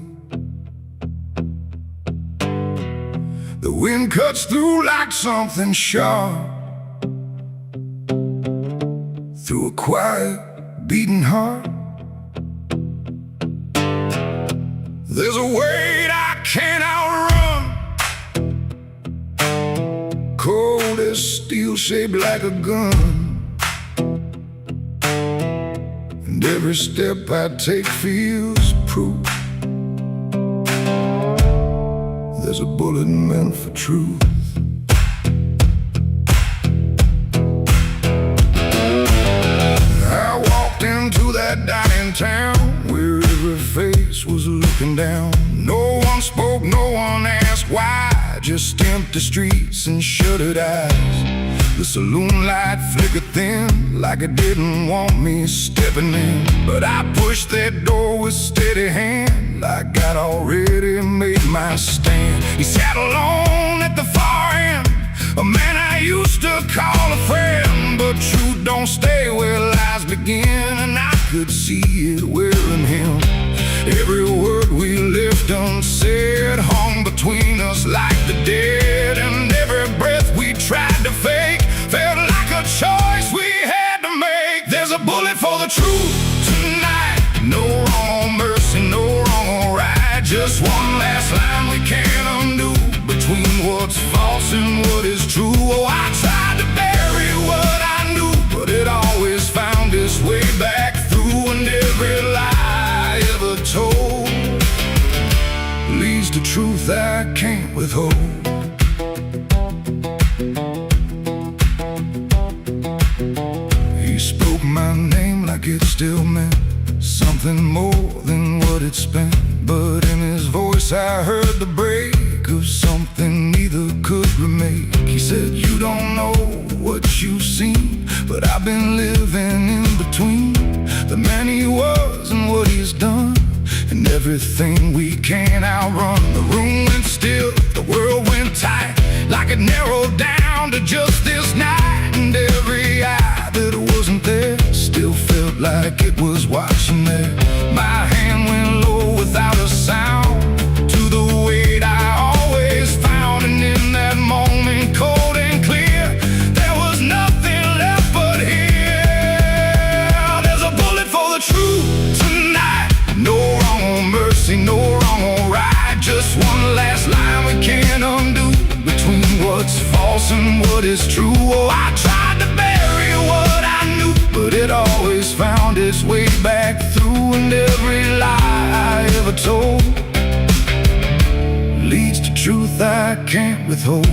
The wind cuts through like something sharp, through a quiet, beating heart. There's a weight I can't outrun, cold as steel, shaped like a gun. And every step I take feels proof there's a bullet meant for truth. I walked into that dining town where every face was looking down. No one spoke, no one asked why, just empty streets and shuttered eyes. The saloon light flickered thin, like it didn't want me stepping in. But I pushed that door with steady hand, like I'd already made my stand. He sat alone at the far end, a man I used to call a friend. But truth don't stay where lies begin, and I could see it wearing him. Every word we left unsaid hung between us like the dead. And every breath we tried to fake felt like a choice we had to make. There's a bullet for the truth tonight, no wrong or mercy, no wrong or right. Just one last line we can't undo, between what's false and what is true. Oh, I tried to bury what I knew, but it always found its way back through. And every lie ever truth I can't withhold. He spoke my name like it still meant something more than what it spent. But in his voice I heard the break of something neither could remake. He said, you don't know what you've seen, but I've been living in between the man he was and what he's done, and everything we can't outrun. The room went still, the world went tight, like it narrowed down to just this night. And every eye that wasn't there still felt like it was watching there. My hand went low without a sound to the weight I always found. And in that moment, cold and clear, there was nothing left but here. There's a bullet for the truth tonight. No wrong or mercy, no wrong or right. Just one last line we can't undo, between what's false and what is true. Oh, I tried to bury what I knew, but it always found its way back through. And every lie I ever told leads to truth I can't withhold.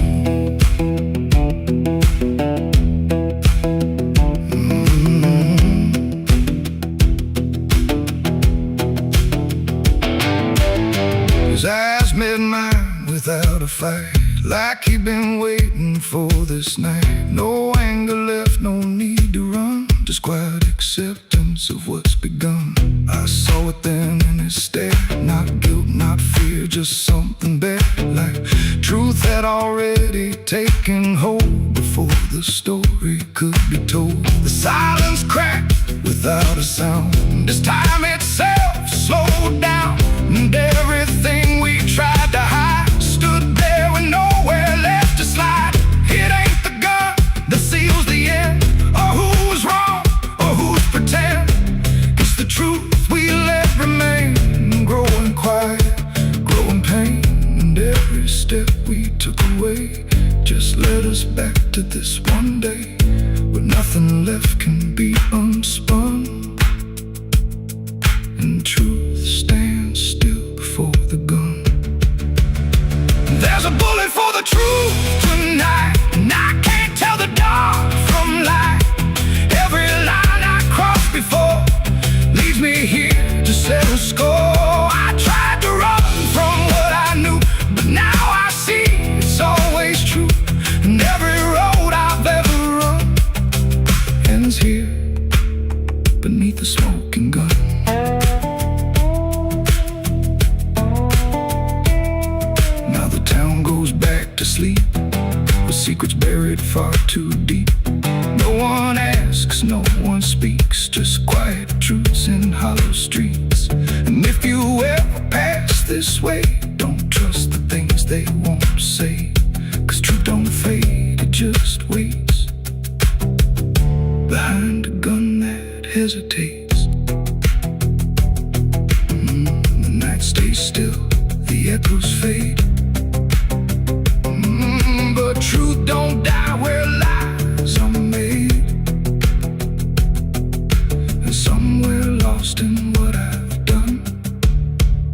His eyes met mine without a fight, like he'd been waiting for this night. No anger left, no need to run, just quiet acceptance of what's begun. I saw it then in his stare, not guilt, not fear, just something better, like truth had already taken hold before the story could be told. The silence cracked without a sound, as time itself slowed down, and everything we tried to hide stood there with nowhere left to slide. It ain't the gun that seals the end, or who's wrong, or who's pretend. It's the truth we let remain, growing quiet, growing pain. And every step we took away just led us back to this one day, where nothing left can be unspun, and truth stands still before the gun. There's a bullet for the truth tonight, and I can't tell the dark from light. Every line I crossed before leads me here to settle score. I tried to run from what I knew, but now I see it's always true. And every road I've ever run ends here beneath the smoking gun. To sleep with secrets buried far too deep. No one asks, no one speaks, just quiet truths in hollow streets. And if you ever pass this way, don't trust the things they won't say, 'cause truth don't fade, it just waits behind a gun that hesitates. The night stays still, the echoes fade, but truth don't die where lies are made. And somewhere lost in what I've done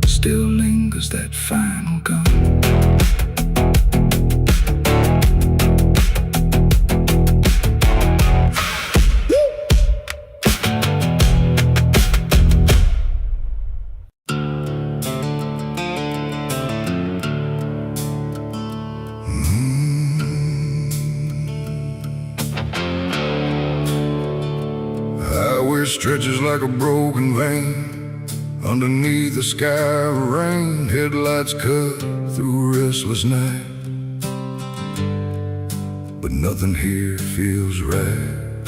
still lingers that final gun. Stretches like a broken vein underneath the sky of rain. Headlights cut through a restless night, but nothing here feels right.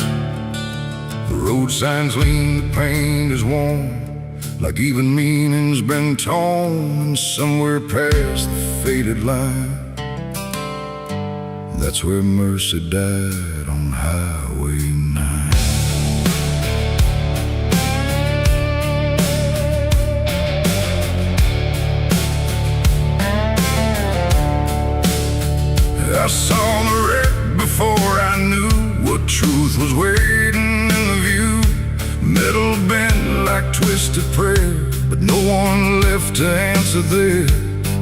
The road signs lean, the paint is worn, like even meaning's been torn. And somewhere past the faded line, that's where mercy died on Highway 9. I saw the wreck before I knew what truth was waiting in the view. Metal bent like twisted prayer, but no one left to answer there.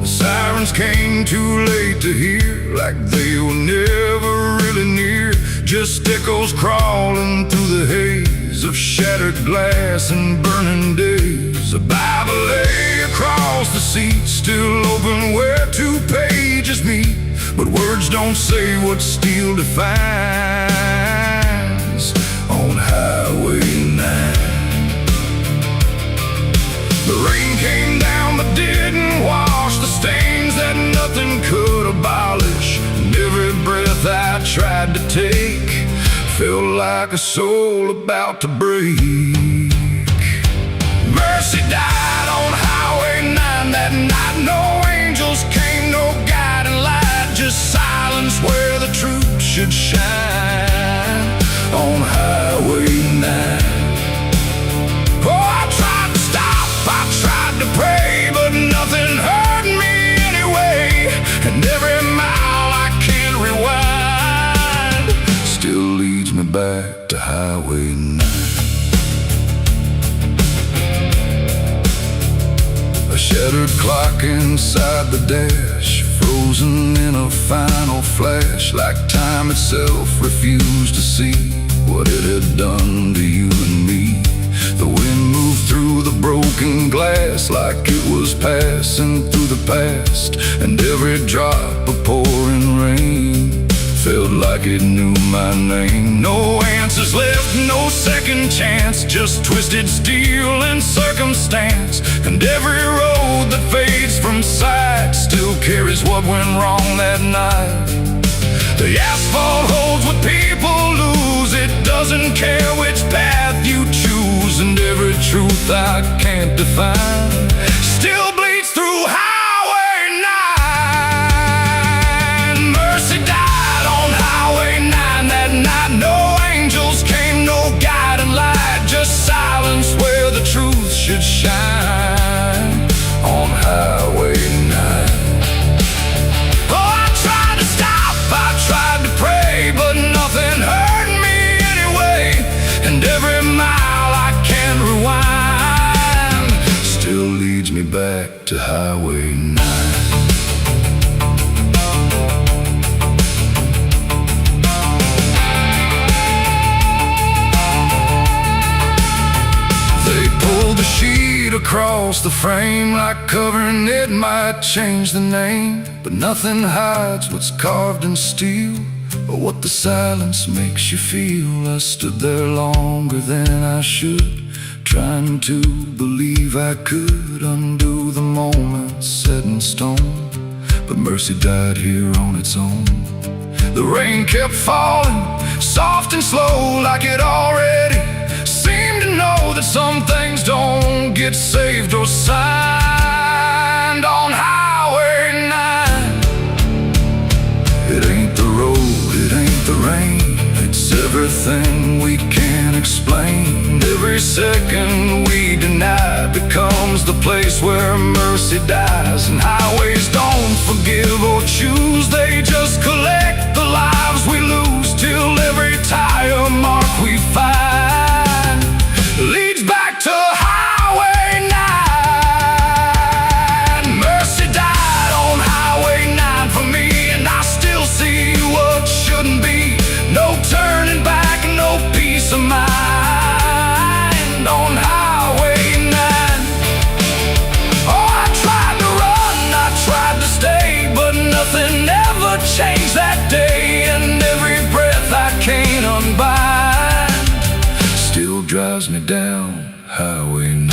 The sirens came too late to hear, like they were never really near. Just echoes crawling through the haze of shattered glass and burning days. A Bible lay across the seat, still open where 2 pages meet. But words don't say what steel defines on Highway 9. The rain came down but didn't wash the stains that nothing could abolish. And every breath I tried to take felt like a soul about to break. Mercy died on Highway 9 that night. No angels came, no guiding light, just silence where the truth should shine on Highway 9. Oh, I tried to stop, I tried to pray, but nothing hurt me anyway. And every mile I can't rewind still leads me back to Highway 9. A shattered clock inside the dash, frozen in a final flash, like time itself refused to see what it had done to you and me. The wind moved through the broken glass like it was passing through the past, and every drop of pouring rain felt like it knew my name. No answers left, no second chance, just twisted steel and circumstance. And every road that fades from sight still carries what went wrong that night. The asphalt holds what people lose, it doesn't care which path you choose. And every truth I can't define still bleeds through Highway 9. Mercy died on Highway 9 that night. No angels came, no guiding light, just silence where the truth should shine on Highway 9. Oh, I tried to stop, I tried to pray, but nothing hurt me anyway. And every mile I can't rewind still leads me back to Highway 9. The sheet across the frame, like covering it might change the name. But nothing hides what's carved in steel, or what the silence makes you feel. I stood there longer than I should, trying to believe I could undo the moment set in stone. But mercy died here on its own. The rain kept falling, soft and slow, like it already seemed to know that some things don't get saved or signed on Highway 9. It ain't the road, it ain't the rain, it's everything we can't explain. Every second we deny becomes the place where mercy dies. And highways don't forgive or choose, they just collect the lives we lose, till every tire mark we find leads back to Highway 9. Mercy died on Highway 9 for me, and I still see what shouldn't be. No turning back, no peace of mind on Highway 9. Oh, I tried to run, I tried to stay, but nothing ever changed that day. And every breath I can't unbind still drives me down Highway 9.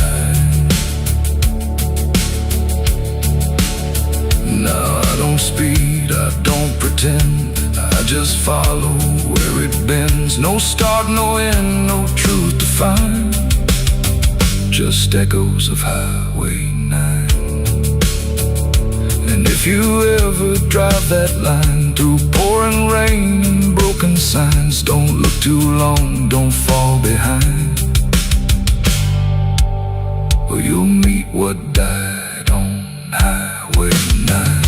No, I don't speed, I don't pretend, I just follow where it bends. No start, no end, no truth to find, just echoes of Highway 9. And if you ever drive that line through pouring rain and broken signs, don't look too long, don't fall behind, or you'll meet what died on Highway 9.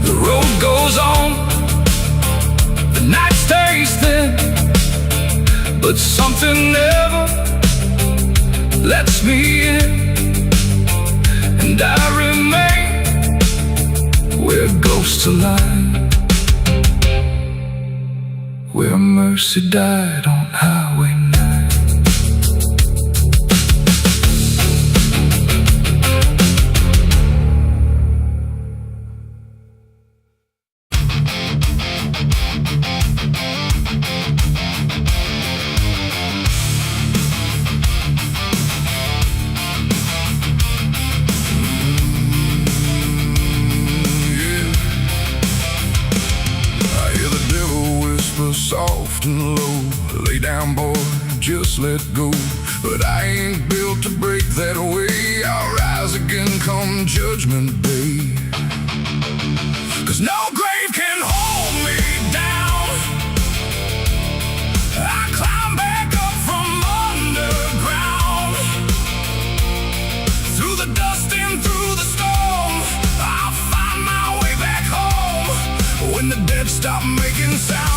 The road goes on, the night stays thin, but something never lets me in, and I remain where ghosts align, where mercy died on Highway 9. Soft and low, lay down boy, just let go. But I ain't built to break that way. I'll rise again come judgment day. 'Cause no grave can hold me down. I climb back up from underground, through the dust and through the storm. I'll find my way back home when the dead stop making sound.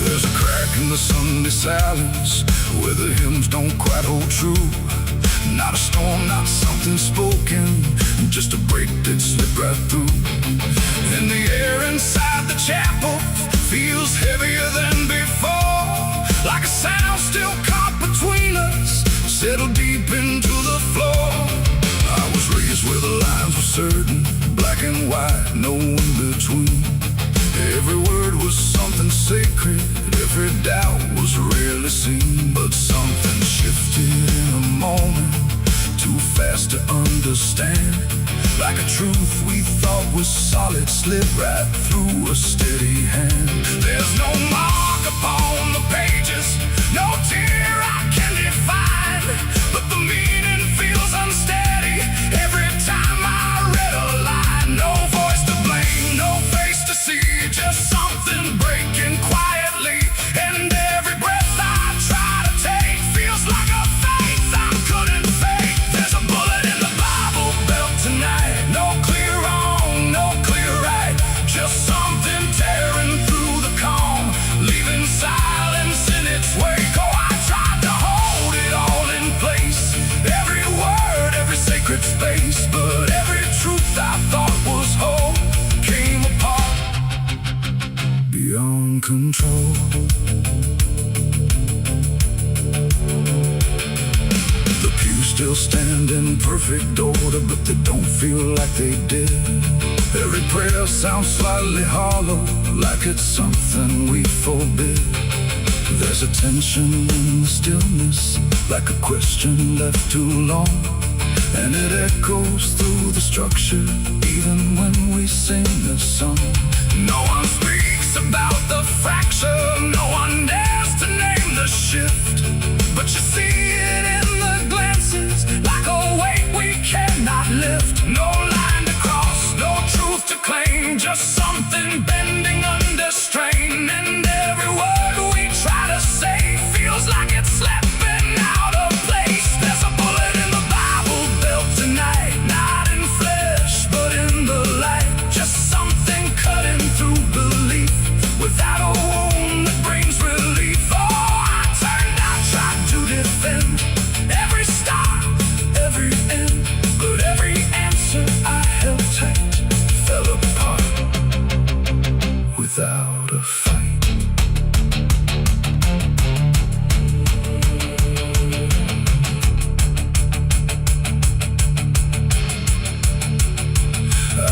There's a crack in the Sunday silence where the hymns don't quite hold true. Not a storm, not something spoken, just a break that slipped right through. And the air inside the chapel feels heavier than before, like a sound still caught between us, settled deep into the floor. I was raised where the lines were certain, black and white, no in between. Every word was something sacred, every doubt was rarely seen. But something shifted in a moment, too fast to understand. Like a truth we thought was solid slipped right through a steady hand. There's no mark upon the pages, no tear I can define, but the meaning feels unsteady every time I read a line. No voice to blame, no face to see, just something breaking quietly. And every breath I try to take feels like a faith I couldn't fake. There's a bullet in the Bible belt tonight, no clear wrong, no clear right, just something tearing through the calm, leaving silence in its wake. Oh, I tried to hold it all in place, every word, every sacred space, but every truth I thought was whole came apart beyond control. The pews still stand in perfect order, but they don't feel like they did. Every prayer sounds slightly hollow, like it's something we forbid. There's a tension in the stillness, like a question left too long, and it echoes through the structure, even when we sing this song. No one speaks about the fracture, no one dares to name the shift, but you see it in the glances, like a weight we cannot lift. No line to cross, no truth to claim, just something bending under strain. And every word we try to say feels like it's slipping out of place. There's a bullet in the Bible belt tonight, not in flesh but in the light, just something cutting through belief without a wound that brings relief. Oh, I turned, I tried to defend every start, every end, but every answer I held tight fell apart without a fight.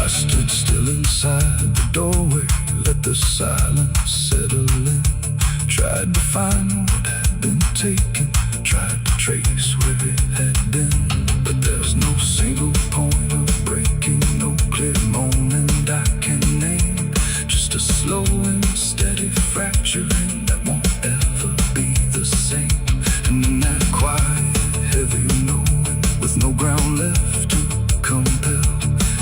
I stood still inside the doorway, let the silence settle in. Tried to find what had been taken, tried to trace where it had been, but there's no single point of breaking, no clear moment I can name, just a slow and steady fracturing that won't ever be the same. And in that quiet, heavy knowing, with no ground left to compel,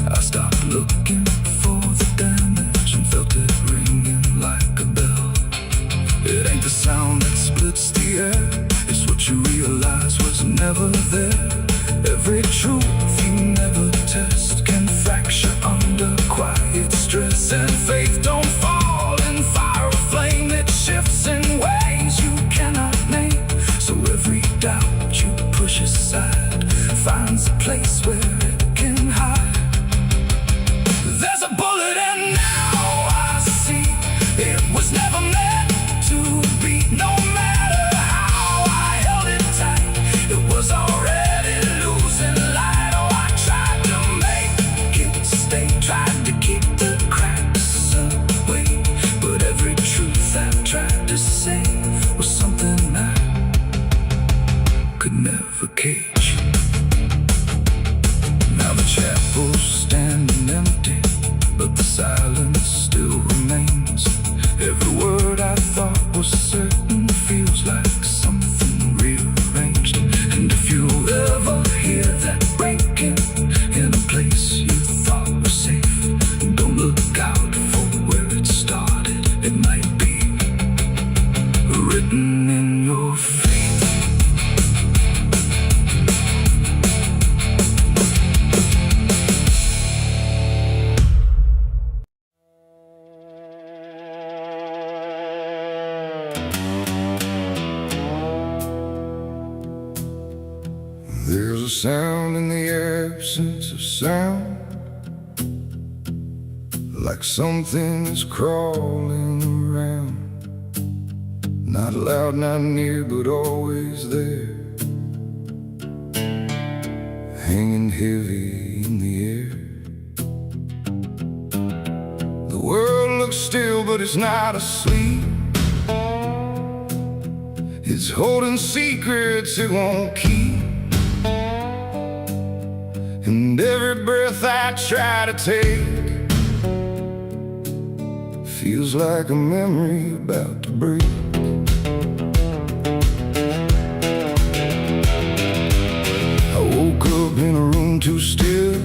I stopped looking for the damage and felt it ringing like a bell. It ain't the sound that splits the air, it's what you realize was never there. Every truth you never test can fracture under quiet stress. And faith don't fall in fire or flame, it shifts in ways to say was something I could never cage. Now the chapel's standing empty, but the silence still remains. Every word I thought was certain feels like something rearranged. And if you ever hear that breaking in a place you thought was safe, don't look out for where it started. It might be written in your fate. There's a sound in the absence of sound, like something is crawling around. Not loud, not near, but always there, hanging heavy in the air. The world looks still, but it's not asleep. It's holding secrets it won't keep. And every breath I try to take feels like a memory about to break. I woke up in a room too still,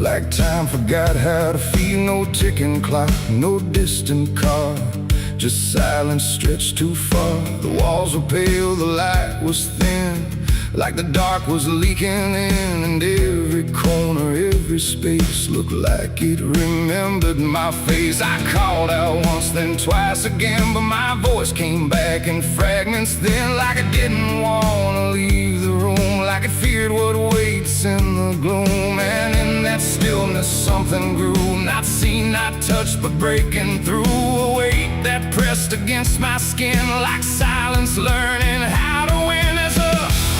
like time forgot how to feel. No ticking clock, no distant car, just silence stretched too far. The walls were pale, the light was thin, like the dark was leaking in. And every corner, every space looked like it remembered my face. I called out once, then twice again, but my voice came back in fragments then. Like I didn't want to leave the room, like it feared what waits in the gloom. And in that stillness something grew, not seen, not touched, but breaking through. A weight that pressed against my skin, like silence learning how to win. As a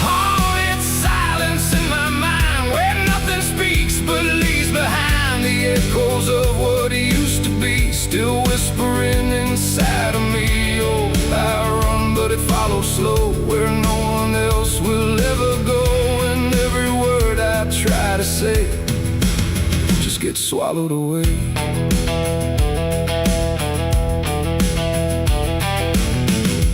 haunted silence in my mind, where nothing speaks but leaves behind the echoes of what used to be, still whispering inside of me. Oh, I run, but it follows slow, where no one else will ever go. And every word I try to say just gets swallowed away.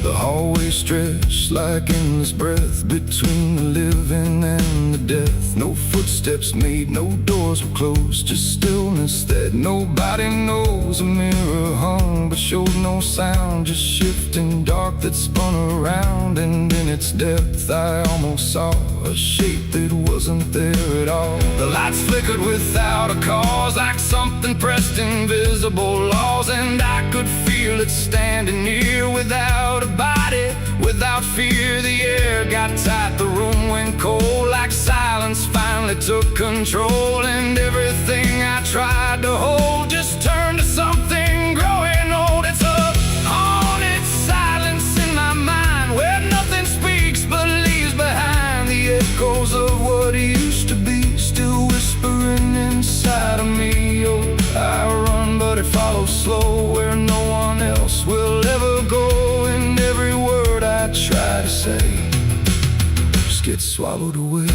The hallway stretched like endless breath between the living and the death. No footsteps made, no doors were closed, just stillness that nobody knows. A mirror hung but showed no sound, just shifting dark that spun around. And in its depth I almost saw a shape that wasn't there at all. The lights flickered without a cause, like something pressed invisible laws. And I could feel it standing near, without a body, without fear. The air got tight, the room went cold, like silence finally took control. And everything I tried to hold just turned to something growing old. It's a haunted silence in my mind, where nothing speaks but leaves behind the echoes of what used to be, still whispering inside of me. Oh, I run, but it follows slow, where no one else will ever go. And every word I try to say just gets swallowed away.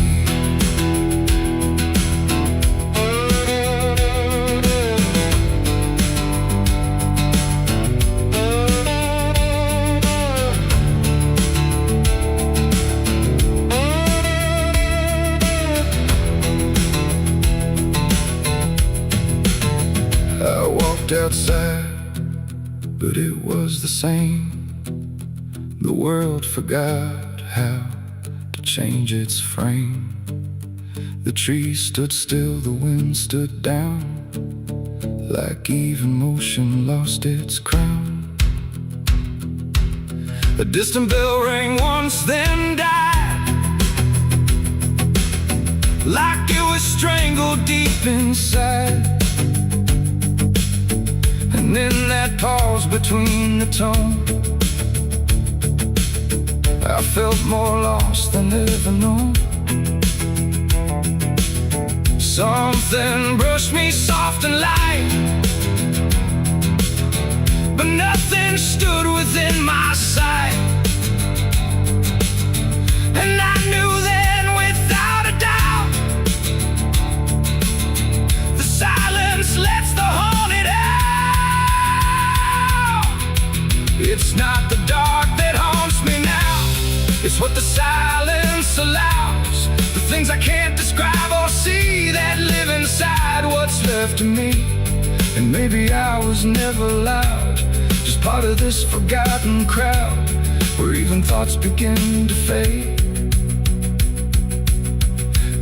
I walked outside, but it was the same. The world forgot how to change its frame. The trees stood still, the wind stood down, like even motion lost its crown. A distant bell rang once, then died, like it was strangled deep inside. And in that pause between the tone, I felt more lost than ever known. Something brushed me soft and light, but nothing stood within my sight. It's not the dark that haunts me now, it's what the silence allows. The things I can't describe or see that live inside what's left of me. And maybe I was never loud, just part of this forgotten crowd, where even thoughts begin to fade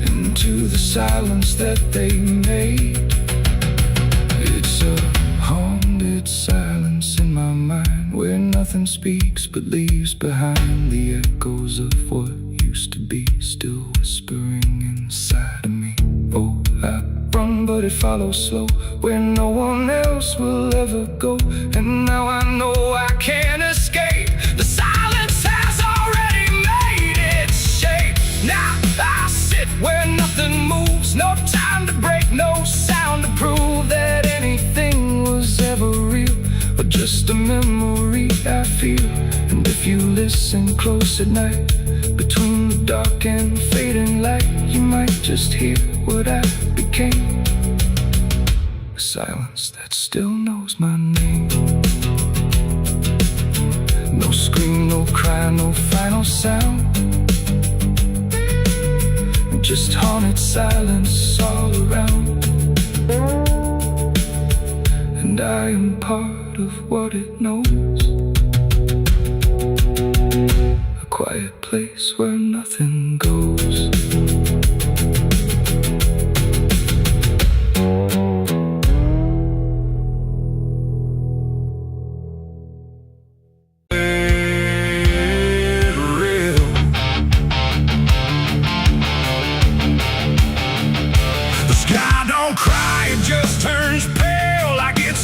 into the silence that they made. It's a haunted silence in my mind, where nothing speaks but leaves behind the echoes of what used to be, still whispering inside of me. Oh, I run but it follows slow, where no one else will ever go. And now I know I can't escape. The silence has already made its shape. Now I sit where nothing moves, no time to break, no sound to prove that anything was ever real, or just a memory I feel. And if you listen close at night, between the dark and fading light, you might just hear what I became. A silence that still knows my name. No scream, no cry, no final sound, just haunted silence all around. And I am part of what it knows, a quiet place where nothing goes.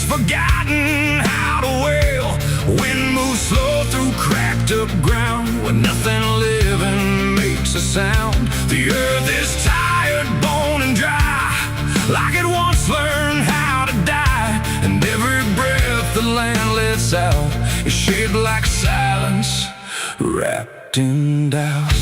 Forgotten how to wail. Wind moves slow through cracked up ground, where nothing living makes a sound. The earth is tired, bone and dry, like it once learned how to die. And every breath the land lets out is shaped like silence, wrapped in doubt.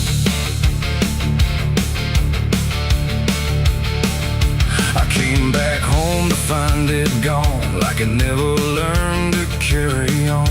I came back home to find it gone, like it never learned to carry on.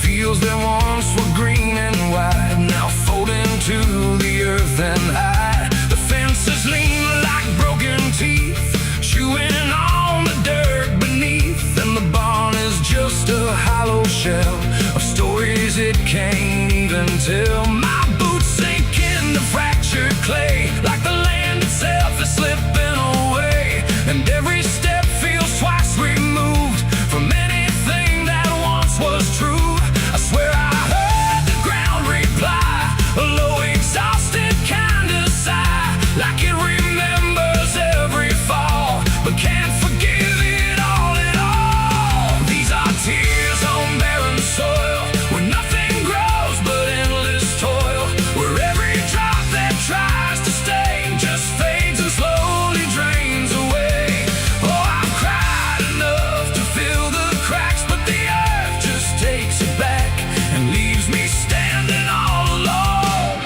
Fields that once were green and wide, now fold into the earth and hide. The fences lean like broken teeth, chewing on the dirt beneath. And the barn is just a hollow shell of stories it can't even tell. My boots sink into fractured clay, like the land itself is slipping away. And every step feels twice removed from anything that once was true. I swear I heard the ground reply, a low exhausted kind of sigh, like it remembers every fall, but can't forgive it all at all. These are tears on barren soil, where nothing grows but endless toil, where every drop that tries to stay just fades and slowly drains away. Oh, I've cried enough to fill the cracks, but the earth just takes it back and leaves me standing all alone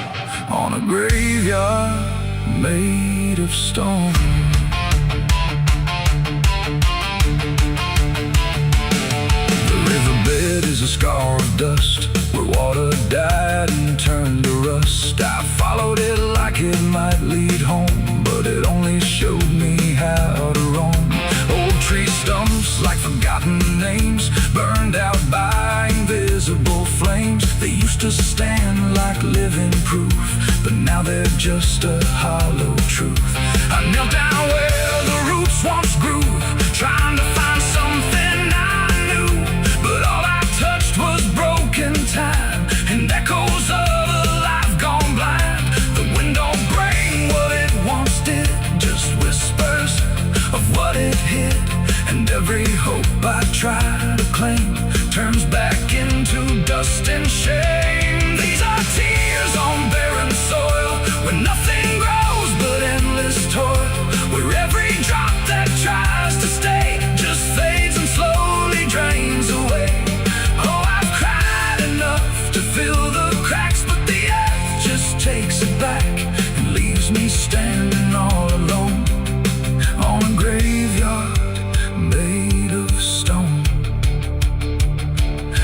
on a graveyard made of stone. The riverbed is a scar of dust, where water died and turned to rust. I followed it like it might lead home, but it only showed me how to roam. Old tree stumps like forgotten names, burned out by invisible flames. They used to stand like living proof, but now they're just a hollow truth. I knelt down where the roots once grew, trying to find something I knew, but all I touched was broken time and echoes of a life gone blind. The wind don't bring what it once did, just whispers of what it hid. And every hope I try to claim turns back into dust and shame. These are tears on barren soil, where nothing grows but endless toil, where every drop that tries to stay just fades and slowly drains away. Oh, I've cried enough to fill the cracks, but the earth just takes it back and leaves me standing all alone on a graveyard made of stone.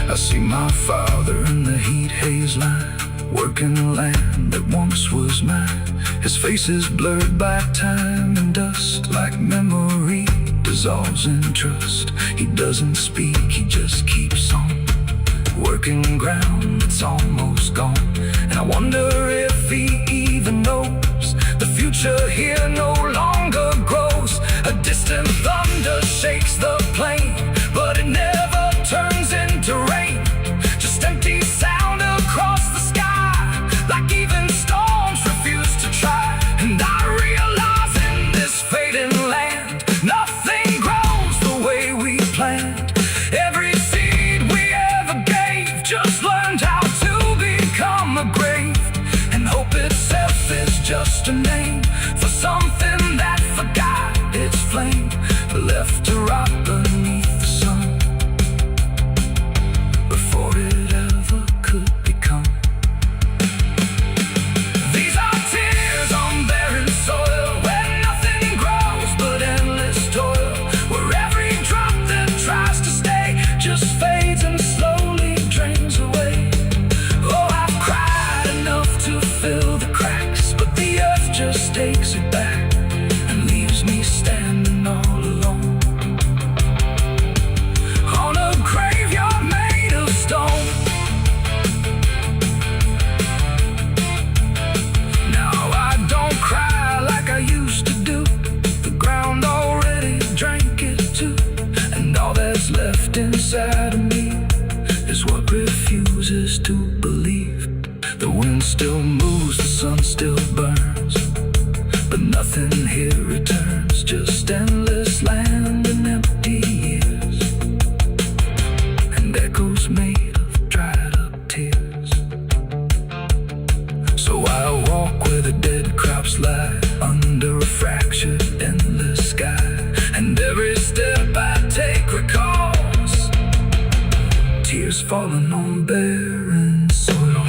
I see my father in the heat haze line, working the land that once was mine. His face is blurred by time and dust, like memory dissolves in trust. He doesn't speak, he just keeps on working ground that's almost gone. And I wonder if he even knows the future here no longer grows. A distant thunder shakes the plain, but it never turns into rain. Just empty sound across the sky, like even storms refuse to try. And I realize in this fading land, nothing grows the way we planned. Every seed we ever gave just learned how to become a grave. And hope itself is just a name for something that forgot its flame, left to rot beneath the sun before it ever could become. These are tears on barren soil, where nothing grows but endless toil, where every drop that tries to stay just fades and slowly drains away. Oh, I've cried enough to fill the cracks, but the earth just takes it back and leaves me standing all alone on a graveyard made of stone. Now I don't cry like I used to do. The ground already drank it too, and all that's left inside of me is what refuses to believe. The wind still moves, the sun still burns, but nothing here returns, just endless land and empty years, and echoes made of dried up tears. So I walk where the dead crops lie, under a fractured endless sky, and every step I take recalls tears falling on barren soil.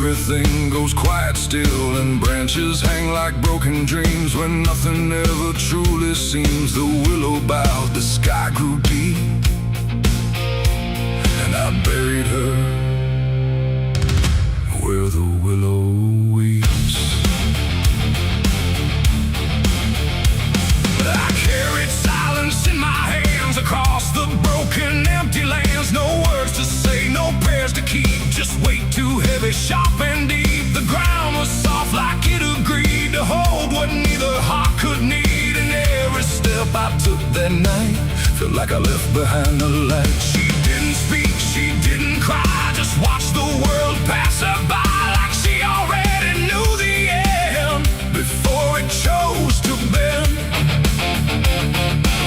Everything goes quiet still, and branches hang like broken dreams when nothing ever truly seems. The willow bowed, the sky grew deep, and I buried her where the willow weeps. I carried silence in my hands across the broken empty lands. No words to say, no prayers to keep, just weight too heavy, sharp and deep. The ground was soft like it agreed to hold what neither heart could need. And every step I took that night felt like I left behind a light. She didn't speak, she didn't cry, just watched the world pass her by, like she already knew the end before it chose to bend.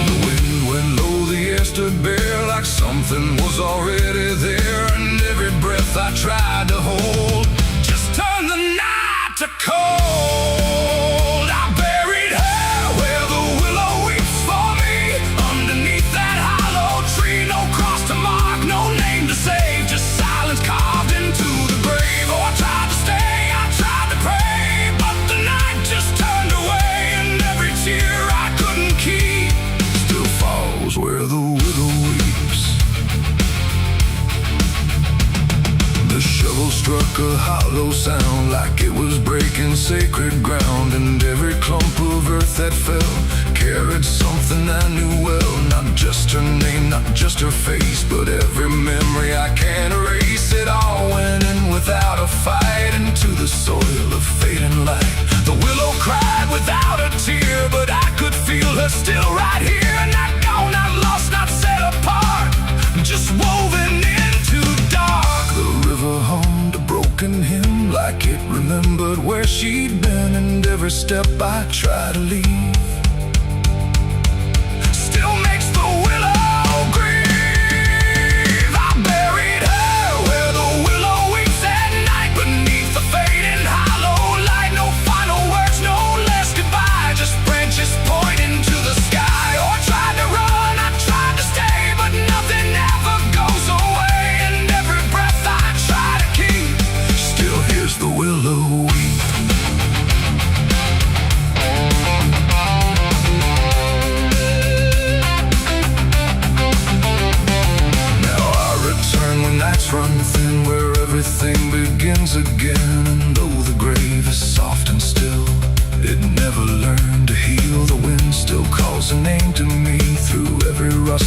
The wind went low, the air stood bare, like something was already there. And every breath I tried to hold just turned the night to cold. I buried her where the willow weeps for me, underneath that hollow tree. No cross to mark, no name to save, just silence carved into the grave. Oh, I tried to stay, I tried to pray, but the night just turned away, and every tear I couldn't keep still falls where the willow weeps. The shovel struck a hollow sound, like it was breaking sacred ground. And every clump of earth that fell carried something I knew well. Not just her name, not just her face, but every memory I can't erase. It all went in without a fight, into the soil of fading light. The willow cried without a tear, but I could feel her still right here. Not gone, not lost, not set apart, just woven into dark. The river hummed a broken hymn, like it remembered where she'd been. And every step I try to leave still makes the willow grieve. I buried her where the willow weeps at night, beneath the fading hollow light. No final words, no less goodbye, just branches pointing to the sky. Or tried to run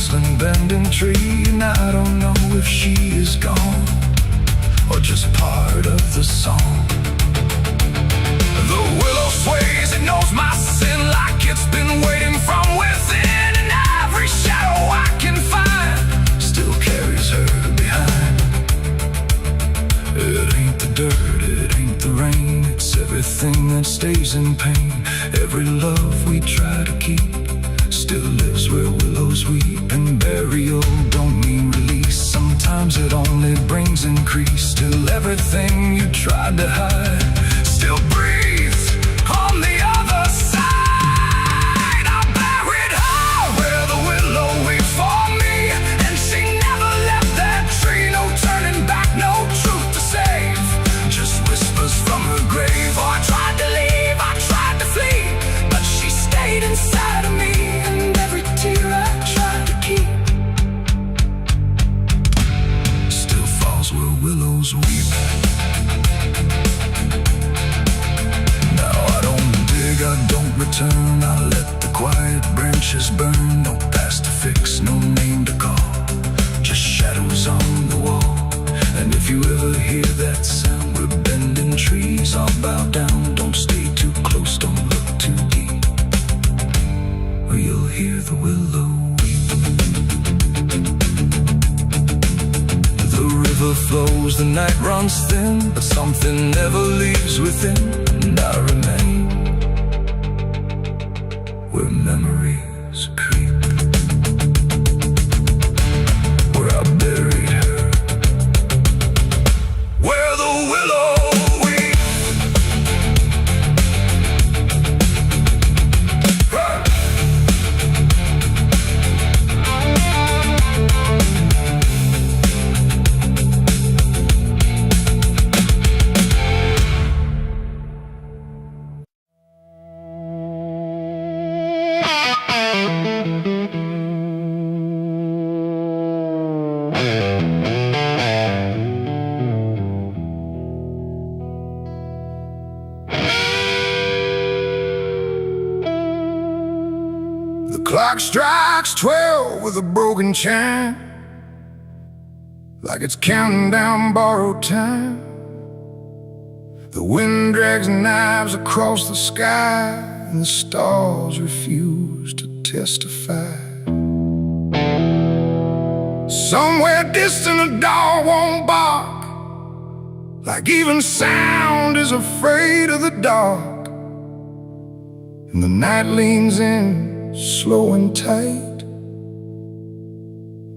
whistling, bending tree. And I don't know if she is gone or just part of the song. The willow sways, it knows my sin like it's been waiting from within. And every shadow I can find still carries her behind. It ain't the dirt, it ain't the rain, it's everything that stays in pain. Every love we try to keep still lives where willows weep. And burial don't mean release, sometimes it only brings increase. Still everything you tried to hide still breathes on the other side. I buried her where the willow weeps for me, and she never left that tree. No turning back, no truth to save, just whispers from her grave. Oh, I tried to leave, I tried to flee, but she stayed inside of me. And every tear I tried to keep still falls where willows weep. I don't return, I let the quiet branches burn. No past to fix, no name to call, just shadows on the wall. And if you ever hear that sound, we're bending trees, I'll bow down. Don't stay too close, don't look too deep, or you'll hear the willow weep. The river flows, the night runs thin, but something never leaves within. And I remain where memories creep, where I buried her, where the willow weeps. The clock strikes 12 with a broken chime, like it's counting down borrowed time. The wind drags knives across the sky, and the stars refuse to testify. Somewhere distant a dog won't bark, like even sound is afraid of the dark. And the night leans in, slow and tight,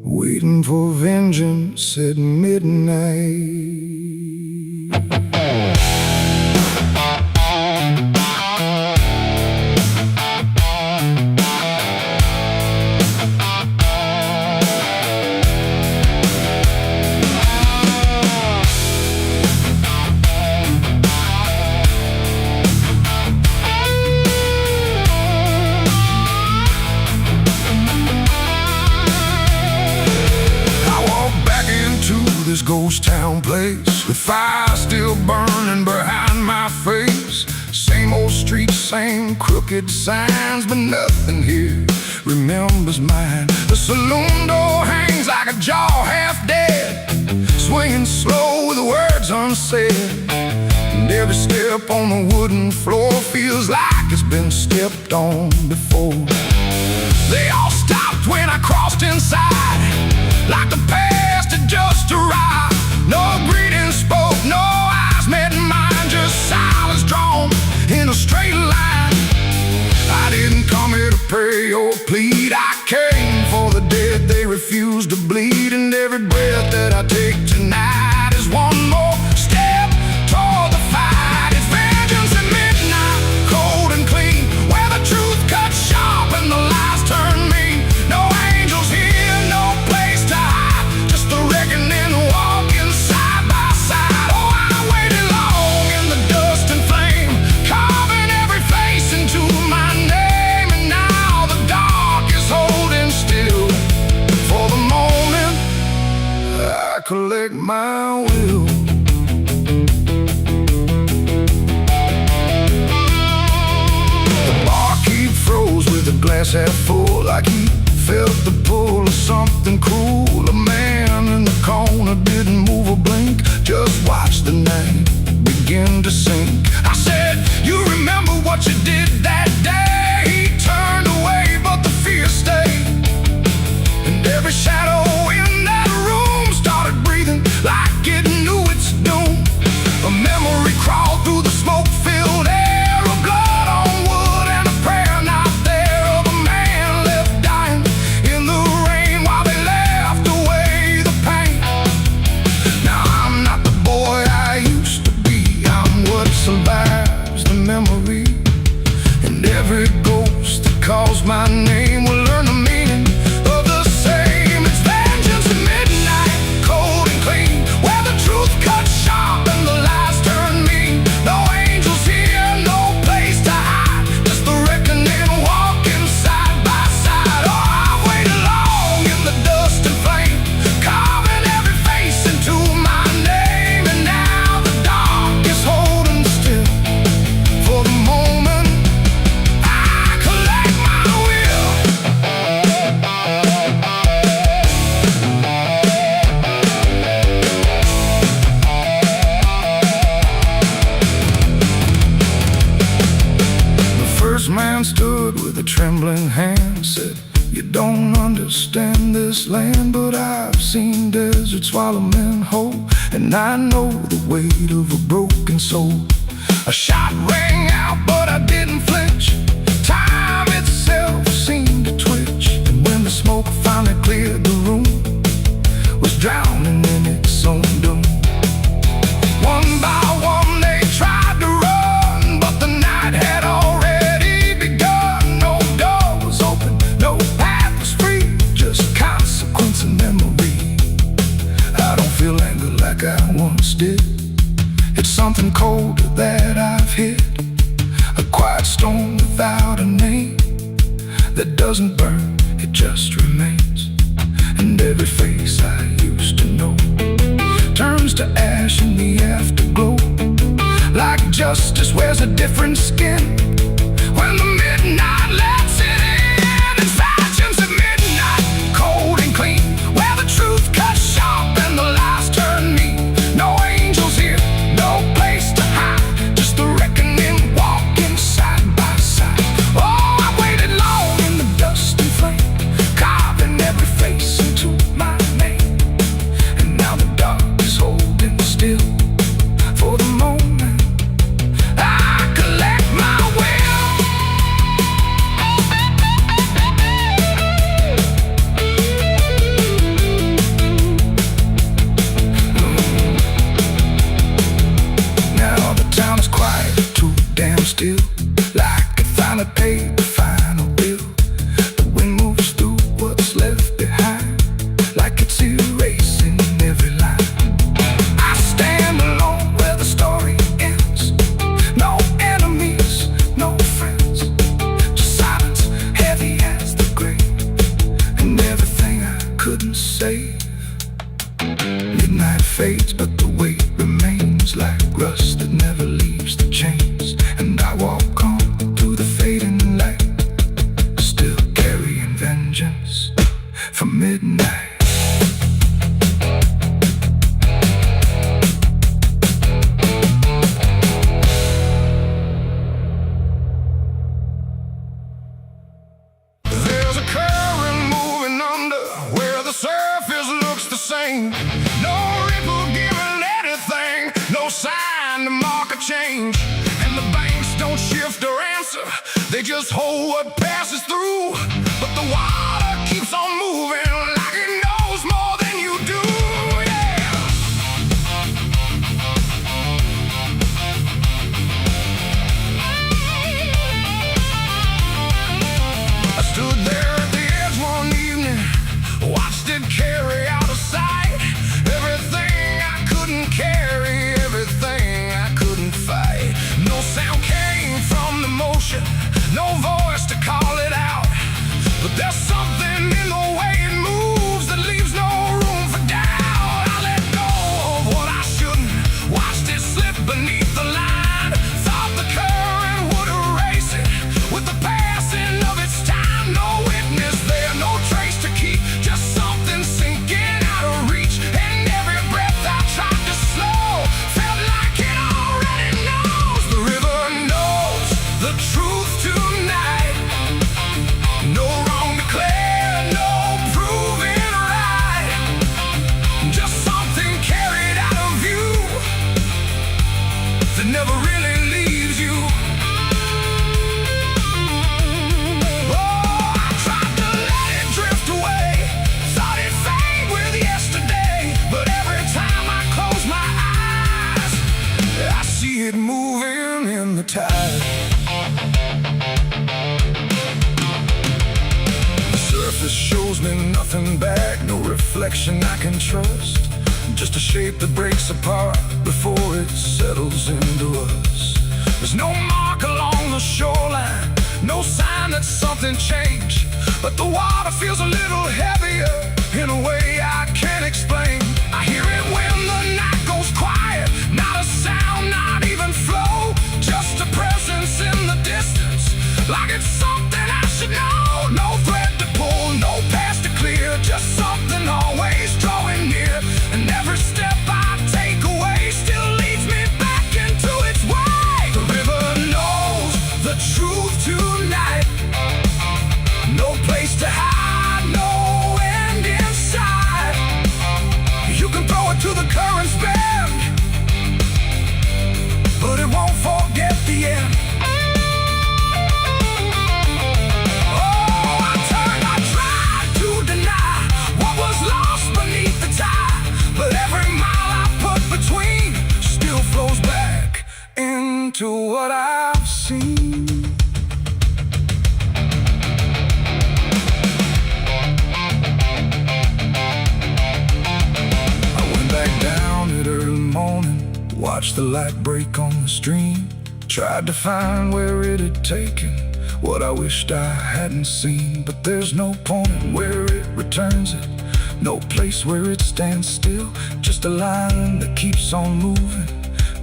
waiting for vengeance at midnight. This ghost town place, with fire still burning behind my face. Same old streets, same crooked signs, but nothing here remembers mine. The saloon door hangs like a jaw half dead, swinging slow with words unsaid. And every step on the wooden floor feels like it's been stepped on before. They all stopped when I crossed inside, like the past had just arrived. No greeting spoke, no eyes met mine, just silence drawn in a straight line. I didn't come here to pray or plead, I came for the dead they refuse to bleed. And every breath that I take tonight is one more step toward the fight. It's vengeance at midnight, cold and clean, where the truth cuts sharp and the lies turn mean. No angels here, no place to hide, just the reckoning walking side by side. Oh, I waited long in the dust and flame, carving every face into my name. And now the dark is holding still for the moment I collect my will. The barkeep froze with a glass half full, like he felt the pull of something cruel. A man in the corner didn't move or blink, just watched the night begin to sink. I said, you remember what you did that day? He turned away, but the fear stayed. And every shadow in that room started breathing like it knew its doom. A memory crawled through the smoke-filled air, of blood on wood and a prayer not there, of a man left dying in the rain while they laughed away the pain. Now I'm not the boy I used to be, I'm what survives the memory. And every ghost that calls my name will learn the meaning of the same. It's vengeance at midnight, cold and clean, where the truth cuts sharp and the lies turn mean. No angels here, no place to hide, just the reckoning walking side by side. Oh, I've waited long in the dust and flame, carving every face into my name. And now the dark is holding still for the moment I collect my will. The first man stood with a trembling hand, said, you don't understand this land, but I've seen deserts swallow men whole, and I know the weight of a broken soul. A shot rang out, but I didn't flinch. Time itself seemed to twitch, and when the smoke finally cleared the room, was drowning in its own doom. One by one they tried to run, but the night had already begun. No door was open, no path was free, just consequence and memory. I don't feel anger like I once did, it's something colder that I've hit. A quiet storm without a name, that doesn't burn, it just remains. And every face I used to know turns to ash in the afterglow. Like justice wears a different skin when the midnight lets it in. It's vengeance at midnight, cold and clean, where the truth cuts sharp and the lies turn mean. No angels here, no place to hide, just the reckoning walking side by side. Oh, I waited long in the dust and flame, carving every face into my name. And now the dark is holding still for the moment I collect my will. Now the town is quiet, too damn still, like I finally paid the final bill. The wind moves through what's left behind, like it's erasing every line. I stand alone where the story ends. No enemies, no friends, just silence heavy as the grave, and everything I couldn't save. Midnight fades, but the weight remains like rust that never leaves the chains. And I walk on through the fading light, still carrying vengeance from midnight. There's a current moving under where the surface looks the same. No ripple giving anything, no sign to mark a change. And the banks don't shift or answer, they just hold what passes through. But the water keeps on moving like it knows more than you do. Yeah. I stood there at the edge one evening, watched it carry out of sight. Everything I couldn't carry, everything I couldn't fight. No sound came from the motion, no voice to call it out. But there's something back, no reflection I can trust. Just a shape that breaks apart before it settles into us. There's no mark along the shoreline, no sign that something changed, but the water feels a little heavier in a way I can't explain. I hear it when the night goes quiet, not a sound, not even flow, just a presence in the distance, like it's something I should know. No thread to pull, no path to clear, just something always drawing near. And every step I take away still leads me back into its way. The river knows the truth tonight. No place to hide, no end in sight. You can throw it to the current's bend, but it won't forget the end. To what I've seen. I went back down at early morning, watched the light break on the stream, tried to find where it had taken what I wished I hadn't seen. But there's no point where it returns it, no place where it stands still, just a line that keeps on moving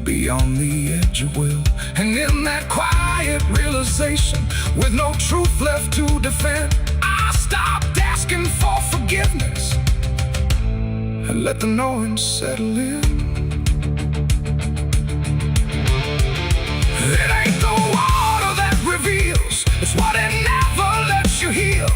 beyond the edge of will. And in that quiet realization, with no truth left to defend, I stopped asking for forgiveness and let the knowing settle in. It ain't the water that reveals, it's what it never lets you heal.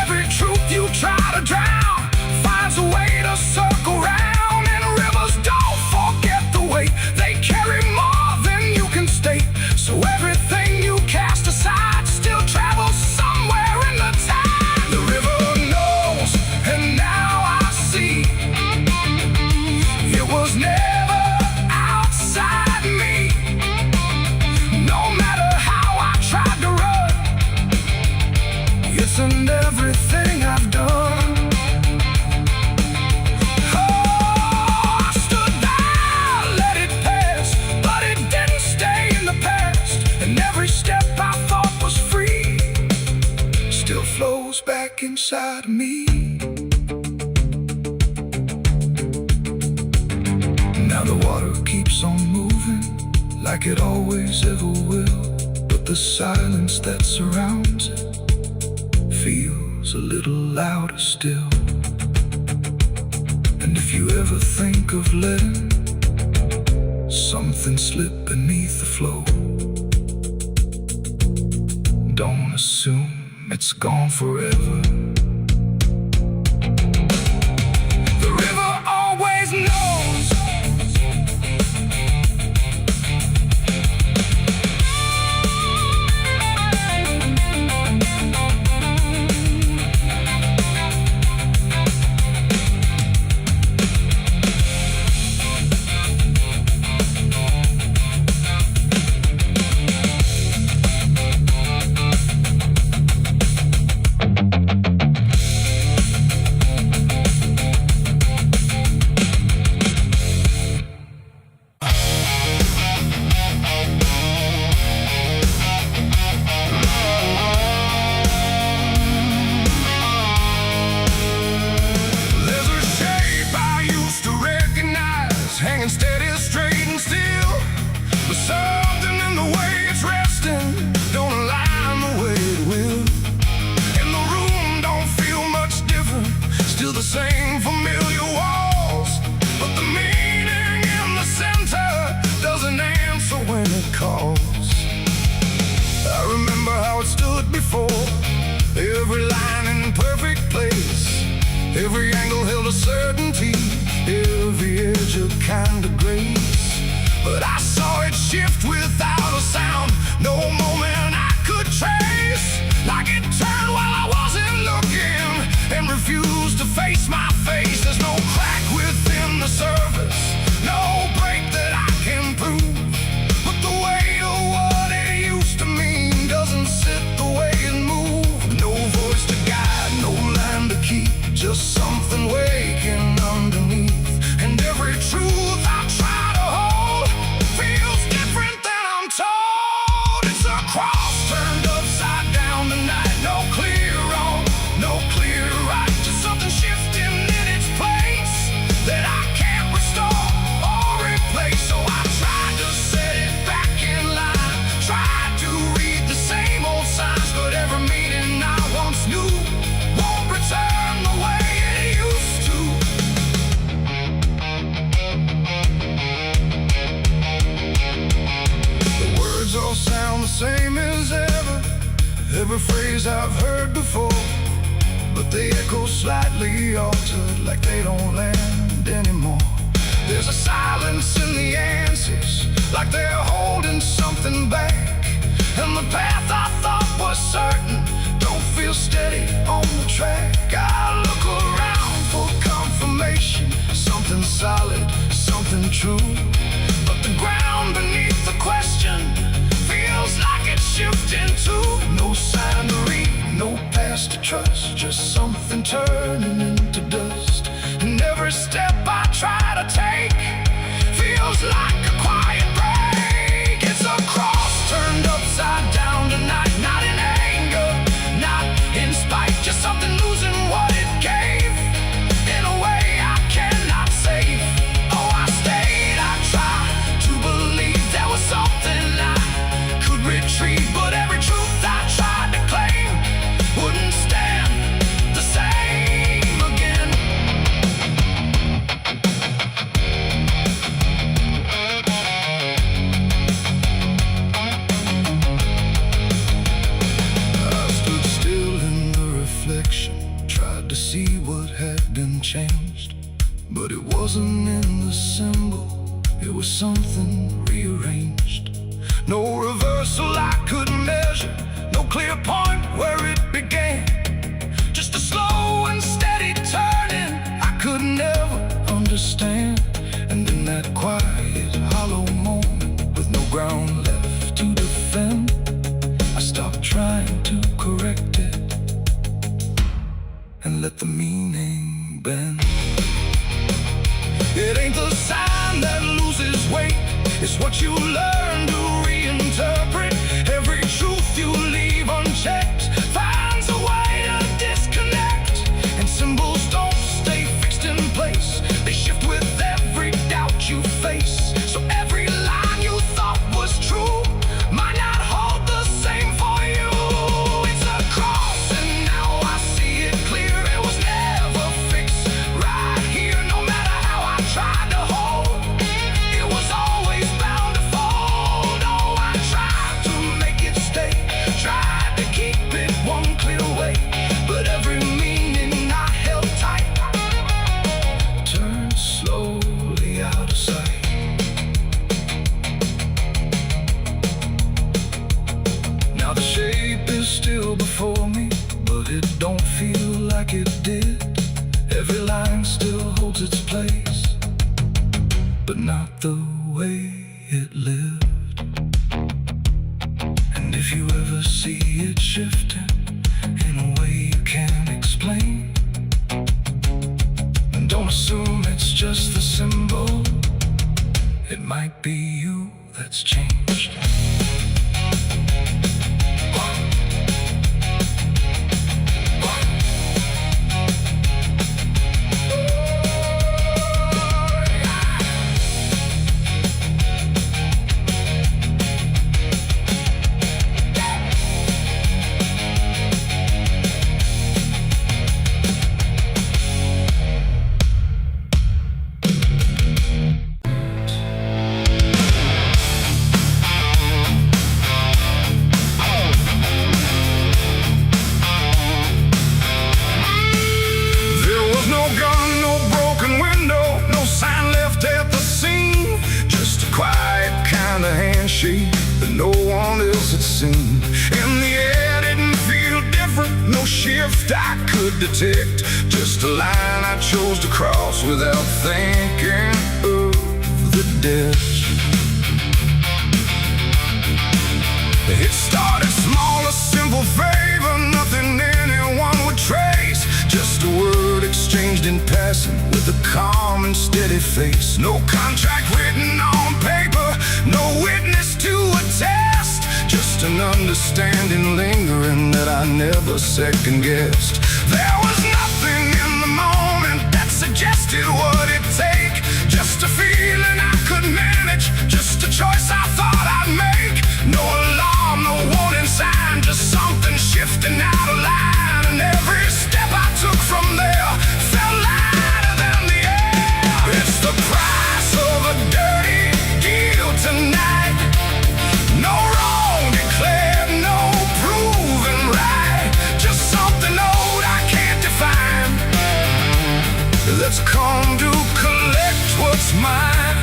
Every truth you try to drown finds a way to circle round. And rivers don't forget the weight, they carry more than you can state. So everything you cast aside still travels somewhere in the tide. The river knows, and now I see, it was never outside me. No matter how I tried to run, it's in everything I've done. Flows back inside of me. Now the water keeps on moving like it always ever will, but the silence that surrounds it feels a little louder still. And if you ever think of letting something slip beneath the flow, don't assume it's gone forever. The river always knows. Every line in perfect place, every angle held a certainty, every edge a kind of grace. But I saw it shift without a sound, no moment I could trace. Like it turned while I wasn't looking and refused to face my face. There's no crack within the surface, no break that I can prove, but the weight of what it used to mean doesn't sit the way it moved. No voice to guide, no line to keep, just something waking underneath, and every truth I try to hold feels different than I'm told. It's a cross turned upside down tonight. No clear wrong, no clear right, just something shifting in its place that I can't restore or replace. So I tried to set it back in line, tried to read the same old signs, but every meaning I once knew won't return the way it used to. The words all sound the same as ever, every phrase I've heard before, but they echo slightly altered, like they don't land anymore. There's a silence in the answers, like they're holding something back, and the path I thought was certain don't feel steady on the track. I look around for confirmation, something solid, something true, but the ground beneath the question feels like it's shifting too. No sign to read, no past to trust, just something turning into dust. And every step I try to take feels like a quiet break. It's a cross turned upside down tonight, not in anger, not in spite, just something losing what it gave in a way I cannot save. Oh, I stayed, I tried to believe there was something I could retrieve, but every truth I tried to claim wouldn't stand the same again. I stood still in the reflection, tried to see what had been changed, but it wasn't in the symbol, it was something rearranged. No reversal I could measure, no clear point where it began, just a slow and steady turning I could never understand. And in that quiet, hollow moment, with no ground left to defend, I stopped trying to correct it and let the meaning bend. It ain't the sign that loses weight, it's what you learn to reinterpret. Every truth you leave unchecked finds a way to disconnect, and symbols don't stay fixed in place, they shift with every doubt you face. So every line you thought was true might not hold the same for you. It's a cross and now I see it clear, it was never fixed right here. No matter how I tried to hold, it was always bound to fold. Oh, I tried to make it stay, tried to keep it one clear way, but every meaning I held tight turned slowly out of sight. Now the shape is still before me, but it don't feel like it did. Every line still holds its place, but not the way it lived. And if you ever see it shifting in a way you can't explain, then don't assume it's just the symbol, it might be you that's changed. That no one else had seen. And the air didn't feel different, no shift I could detect, just a line I chose to cross without thinking of the ditch. It started small, a simple favor, nothing anyone would trace, just a word exchanged agent passing with a calm and steady face. No contract written on paper, no witness to attest. Just an understanding lingering that I never second-guessed. There was nothing in the moment that suggested what it'd take. Just a feeling I could manage, just a choice I thought I'd make. No alarm, no warning sign, just something shifting out of line. And every step I took from there felt lighter than the air. It's the price of a dirty deal tonight. No wrong declared, no proven right. Just something old I can't define. Let's come to collect what's mine.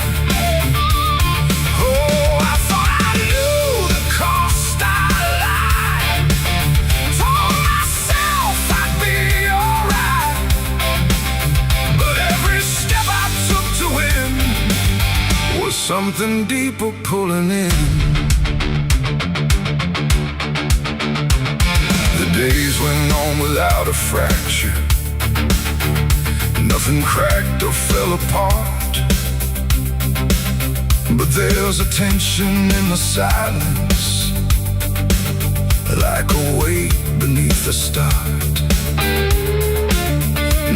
Oh, I thought I knew the cost. I lied. Told myself I'd be alright. But every step I took to win was something deeper pulling in. The days went on without a fracture. Nothing cracked or fell apart. But there's a tension in the silence, like a weight beneath the start.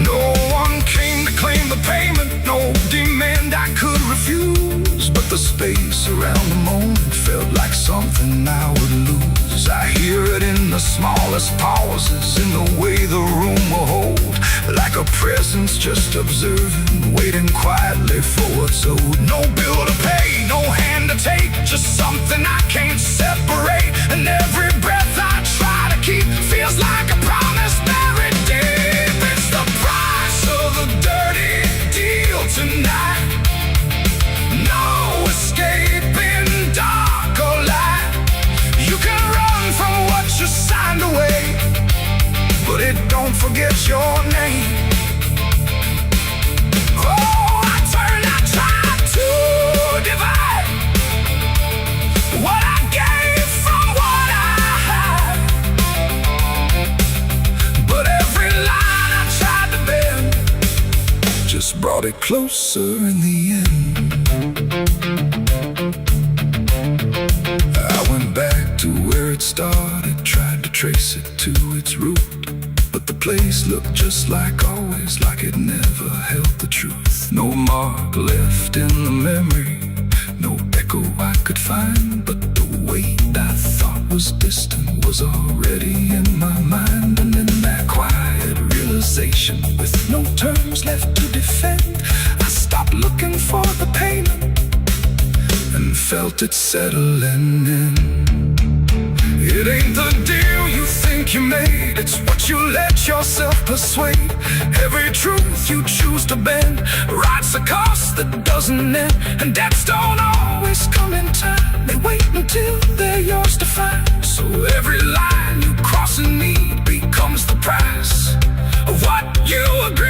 No one came to claim the payment, no demand I could refuse. But the space around the moment felt like something I would lose. I hear it in the smallest pauses, in the way the room will hold. Like a presence just observing, waiting quietly for what's owed. No bill to pay, no hand to take, just something I can't separate. And every breath I try to keep feels like a promise buried deep. It's the price of a dirty deal tonight. No escape in dark or light. You can run from what you signed away, but it don't forget your name. Oh, I tried to divide what I gave from what I had. But every line I tried to bend just brought it closer in the end. I went back to where it started, tried to trace it to its root. But the place looked just like always, like it never held the truth. No mark left in the memory, no echo I could find. But the weight I thought was distant was already in my mind. And in that quiet realization, with no terms left to defend, I stopped looking for the payment and felt it settling in. It ain't the deal you think you made, it's what you let yourself persuade. Every truth you choose to bend writes a cost that doesn't end. And debts don't always come in time, they wait until they're yours to find. So every line you cross in need becomes the price of what you agree.